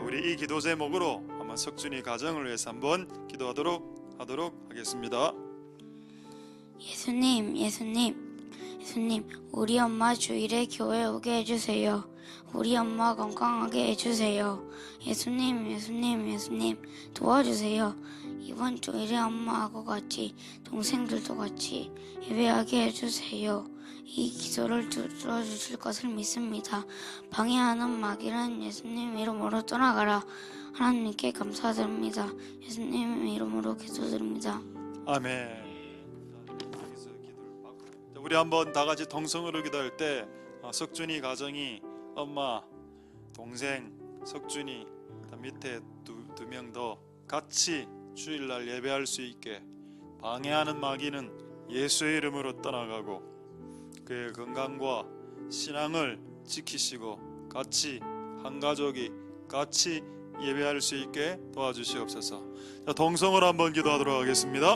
우리 이 기도 제목으로 한번 석준이 가정을 위해서 한번 기도하도록 하겠습니다. 예수님, 우리 엄마 주일에 교회 오게 해주세요. 우리 엄마 건강하게 해주세요. 예수님, 도와주세요. 이번 주일에 엄마하고 같이 동생들도 같이 예배하게 해주세요. 이 기도를 들어주실 것을 믿습니다. 방해하는 마귀는 예수님 이름으로 떠나가라. 하나님께 감사드립니다. 예수님 이름으로 기도드립니다. 아멘. 우리 한번 다 같이 동성으로 기도할 때 석준이 가정이 엄마, 동생, 석준이 밑에 두 명 더 같이 주일날 예배할 수 있게 방해하는 마귀는 예수의 이름으로 떠나가고 그의 건강과 신앙을 지키시고 같이 한 가족이 같이 예배할 수 있게 도와주시옵소서. 자, 동성으로 한번 기도하도록 하겠습니다.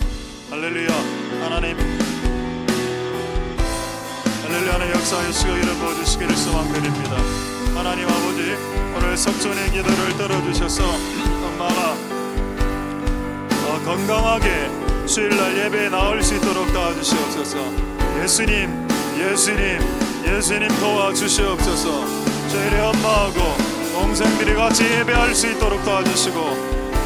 할렐루야. 하나님 할렐루야의 역사하시고 이름 부어주시기를 소망드립니다. 하나님 아버지 오늘 석준의 기도를 들어주셔서 엄마가 건강하게 주일날 예배에 나올 수 있도록 도와주시옵소서. 예수님 도와주시옵소서. 저희의 엄마하고 동생들이 같이 예배할 수 있도록 도와주시고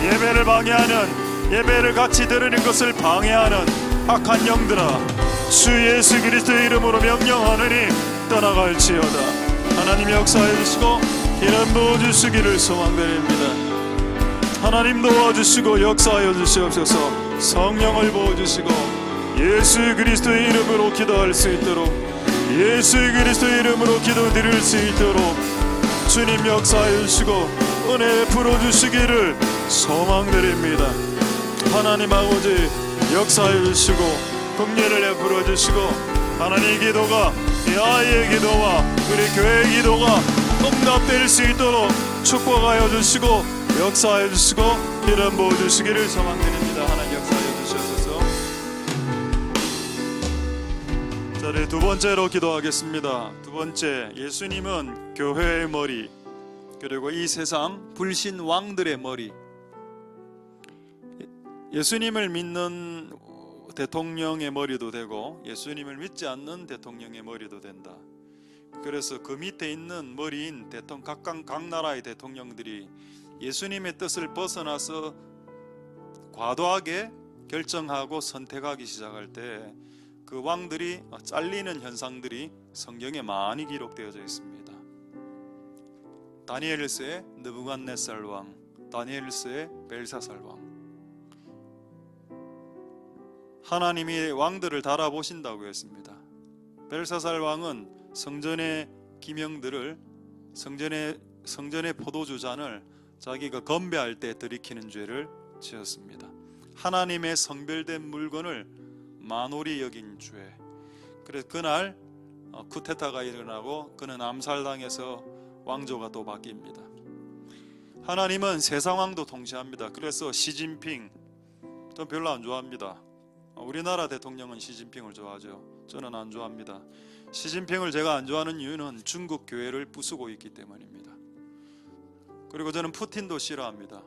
예배를 방해하는 예배를 같이 드리는 것을 방해하는 악한 영들아 주 예수 그리스도의 이름으로 명령하느니 떠나갈지어다. 하나님 역사해 주시고 기름 부어주시기를 소망드립니다. 하나님 도와주시고 역사하여 주시옵소서. 성령을 부어주시고 예수 그리스도의 이름으로 기도할 수 있도록 예수 그리스도의 이름으로 기도드릴 수 있도록 주님 역사하여 주시고 은혜 풀어주시기를 소망드립니다. 하나님 아버지 역사하여 주시고 긍휼을 베풀어 주시고 하나님의 기도가 이 아이의 기도와 우리 교회의 기도가 응답될 수 있도록 축복하여 주시고 역사하여 주시고 기름 부어 주시기를 소망드립니다. 하나님 역사하여 주시옵소서. 자, 우리 두 번째로 기도하겠습니다. 두 번째, 예수님은 교회의 머리 그리고 이 세상 불신 왕들의 머리. 예수님을 믿는 대통령의 머리도 되고 예수님을 믿지 않는 대통령의 머리도 된다. 그래서 그 밑에 있는 머리인 각 나라의 대통령들이 예수님의 뜻을 벗어나서 과도하게 결정하고 선택하기 시작할 때 그 왕들이 잘리는 현상들이 성경에 많이 기록되어져 있습니다. 다니엘서의 느부갓네살 왕, 다니엘서의 벨사살 왕. 하나님이 왕들을 달아보신다고 했습니다. 벨사살 왕은 성전의 기명들을 성전의 포도주 잔을 자기가 건배할 때 들이키는 죄를 지었습니다. 하나님의 성별된 물건을 만홀히 여긴 죄. 그래서 그날 쿠데타가 일어나고 그는 암살당해서 왕조가 또 바뀝니다. 하나님은 세 상황도 통치합니다. 그래서 시진핑, 전 별로 안 좋아합니다. 우리나라 대통령은 시진핑을 좋아하죠. 저는 안 좋아합니다. 시진핑을 제가 안 좋아하는 이유는 중국 교회를 부수고 있기 때문입니다. 그리고 저는 푸틴도 싫어합니다.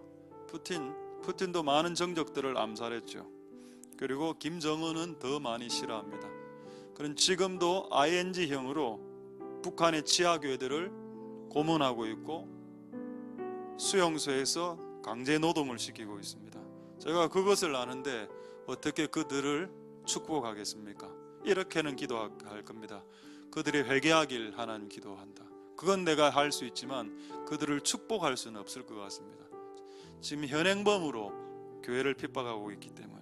푸틴도 많은 정적들을 암살했죠. 그리고 김정은은 더 많이 싫어합니다. 그는 지금도 ING형으로 북한의 치아교회들을 고문하고 있고 수용소에서 강제 노동을 시키고 있습니다. 제가 그것을 아는데 어떻게 그들을 축복하겠습니까? 이렇게는 기도할 겁니다. 그들이 회개하길 하나님 기도한다. 그건 내가 할 수 있지만 그들을 축복할 수는 없을 것 같습니다. 지금 현행범으로 교회를 핍박하고 있기 때문에.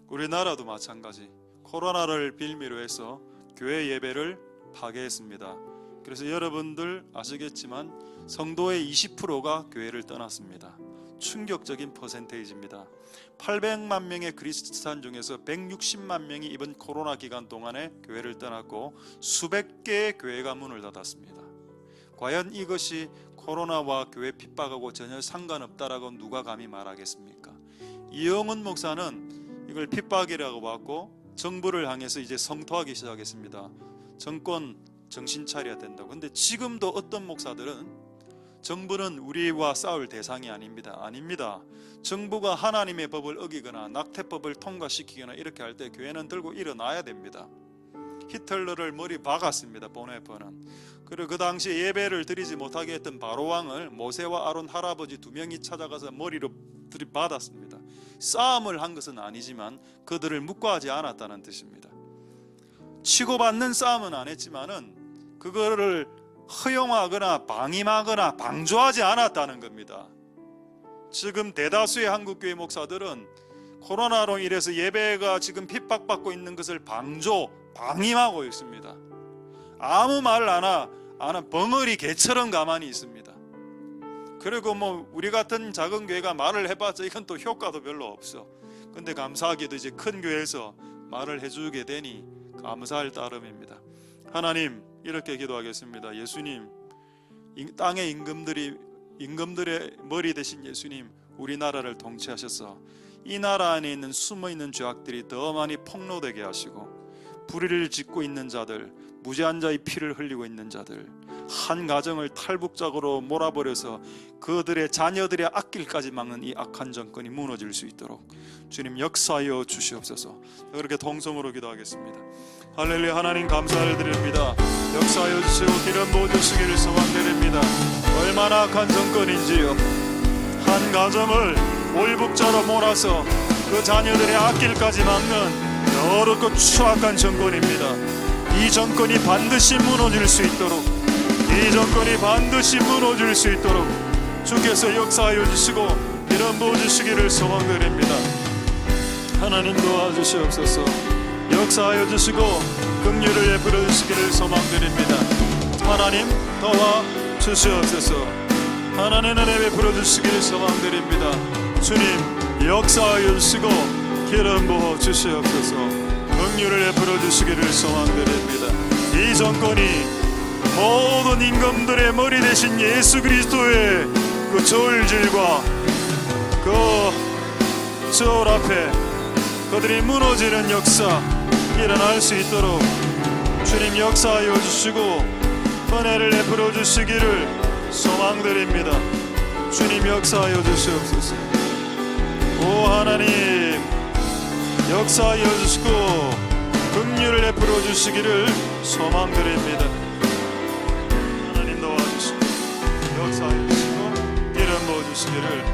우리나라도 마찬가지. 코로나를 빌미로 해서 교회 예배를 파괴했습니다. 그래서 여러분들 아시겠지만 성도의 20%가 교회를 떠났습니다. 충격적인 퍼센테이지입니다. 800만 명의 그리스도인 중에서 160만 명이 이번 코로나 기간 동안에 교회를 떠났고 수백 개의 교회가 문을 닫았습니다. 과연 이것이 코로나와 교회 핍박하고 전혀 상관없다라고 누가 감히 말하겠습니까? 이영훈 목사는 이걸 핍박이라고 봤고 정부를 향해서 이제 성토하기 시작했습니다. 정권 정신 차려야 된다고. 근데 지금도 어떤 목사들은 정부는 우리와 싸울 대상이 아닙니다. 정부가 하나님의 법을 어기거나 낙태법을 통과시키거나 이렇게 할 때 교회는 들고 일어나야 됩니다. 히틀러를 머리 박았습니다. 보네퍼는. 그리고 그 당시 예배를 드리지 못하게 했던 바로왕을 모세와 아론 할아버지 두 명이 찾아가서 머리로 들이받았습니다. 싸움을 한 것은 아니지만 그들을 묵과하지 않았다는 뜻입니다. 치고받는 싸움은 안 했지만은 그거를 허용하거나 방임하거나 방조하지 않았다는 겁니다. 지금 대다수의 한국교회 목사들은 코로나로 인해서 예배가 지금 핍박받고 있는 것을 방임하고 있습니다. 아무 말 안 하는 벙어리 개처럼 가만히 있습니다. 그리고 우리 같은 작은 교회가 말을 해봤자 이건 또 효과도 별로 없어. 근데 감사하게도 이제 큰 교회에서 말을 해주게 되니 감사할 따름입니다. 하나님, 이렇게 기도하겠습니다. 예수님, 땅의 임금들의 머리 되신 예수님, 우리나라를 통치하셔서 이 나라 안에 있는 숨어있는 죄악들이 더 많이 폭로되게 하시고 불의를 짓고 있는 자들, 무죄한 자의 피를 흘리고 있는 자들, 한 가정을 탈북자로 몰아버려서 그들의 자녀들의 앞길까지 막는 이 악한 정권이 무너질 수 있도록 주님 역사하여 주시옵소서. 그렇게 동성으로 기도하겠습니다. 할렐루야. 하나님 감사를 드립니다. 역사하여 주시고 기름 부어주시기를 소망드립니다. 얼마나 악한 정권인지요. 한 가정을 올북자로 몰아서 그 자녀들의 앞길까지 막는 더럽고 추악한 정권입니다. 이 정권이 반드시 무너질 수 있도록, 이 정권이 반드시 무너질 수 있도록 주께서 역사하여 주시고 기름 부어주시기를 소망드립니다. 하나님 도와주시옵소서. 역사하여 주시고 긍휼을 베풀어 주시기를 소망드립니다. 하나님 도와주시옵소서. 하나님 은혜 베풀어 주시기를 소망드립니다. 주님 역사하여 주시고 기름 부어 주시옵소서. 긍휼을 베풀어 주시기를 소망드립니다. 이 정권이 모든 임금들의 머리 되신 예수 그리스도의 그 저울질과 그 저울 앞에 그들이 무너지는 역사 일어날 수 있도록 주님 역사하여 주시고 은혜를 베풀어 주시기를 소망드립니다. 주님 역사하여 주시옵소서. 오 하나님 역사하여 주시고 긍휼을 베풀어 주시기를 소망드립니다. 하나님 도와주시고 역사하여 주시고 기름 부어 주시기를.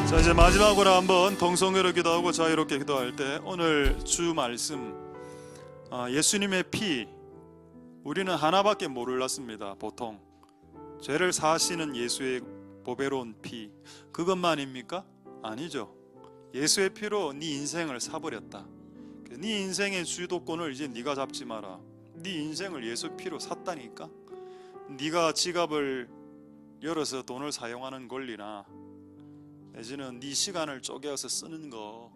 자, 이제 마지막으로 한번 동성애로 기도하고 자유롭게 기도할 때 오늘 주 말씀, 예수님의 피, 우리는 하나밖에 몰랐습니다. 보통 죄를 사하시는 예수의 보배로운 피, 그것만입니까? 아니죠. 예수의 피로 네 인생을 사버렸다. 네 인생의 주도권을 이제 네가 잡지 마라. 네 인생을 예수 피로 샀다니까. 네가 지갑을 열어서 돈을 사용하는 권리나 내지는 네 시간을 쪼개서 쓰는 거,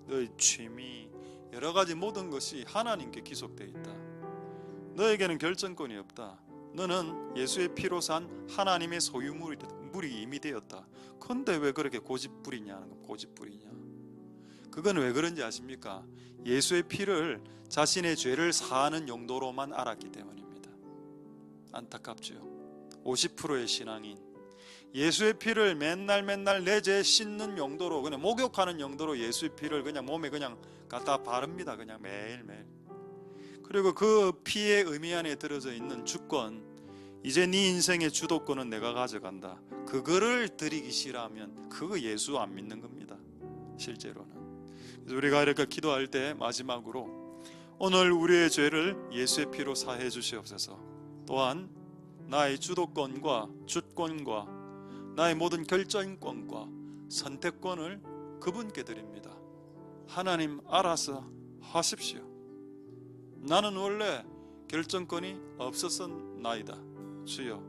너의 취미, 여러 가지 모든 것이 하나님께 기속되어 있다. 너에게는 결정권이 없다. 너는 예수의 피로 산 하나님의 소유물이 이미 되었다. 그런데 왜 그렇게 고집부리냐? 그건 왜 그런지 아십니까? 예수의 피를 자신의 죄를 사하는 용도로만 알았기 때문입니다. 안타깝죠. 50%의 신앙인, 예수의 피를 맨날 내 죄 씻는 용도로, 그냥 목욕하는 용도로 예수의 피를 그냥 몸에 그냥 갖다 바릅니다. 그냥 매일매일. 그리고 그 피의 의미 안에 들어져 있는 주권, 이제 네 인생의 주도권은 내가 가져간다. 그거를 드리기 싫어하면 그거 예수 안 믿는 겁니다. 실제로는. 그래서 우리가 이렇게 기도할 때 마지막으로 오늘 우리의 죄를 예수의 피로 사해 주시옵소서. 또한 나의 주도권과 주권과 나의 모든 결정권과 선택권을 그분께 드립니다. 하나님 알아서 하십시오. 나는 원래 결정권이 없었나이다. 주여,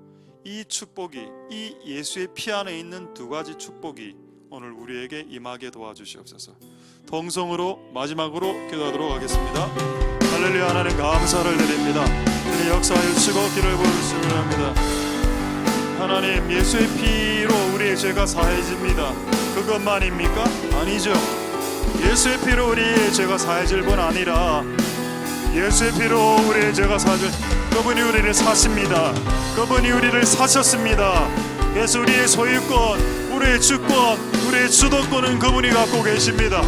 이 축복이, 이 예수의 피 안에 있는 두 가지 축복이 오늘 우리에게 임하게 도와주시옵소서. 동성으로 마지막으로 기도하도록 하겠습니다. 할렐루야. 하나님 감사를 드립니다. 주님 역사하여 주시고 길을 보여주시기 합니다. 하나님, 예수의 피로 우리의 죄가 사해집니다. 그것만입니까? 아니죠. 예수의 피로 우리의 죄가 사해질 뿐 아니라 예수의 피로 우리의 죄가 사해질, 그분이 우리를 사십니다. 그분이 우리를 사셨습니다. 그래서 우리의 소유권, 우리의 주권, 우리의 주도권은 그분이 갖고 계십니다.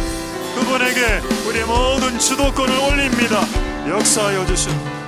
그분에게 우리의 모든 주도권을 올립니다. 역사하여 주시옵소서.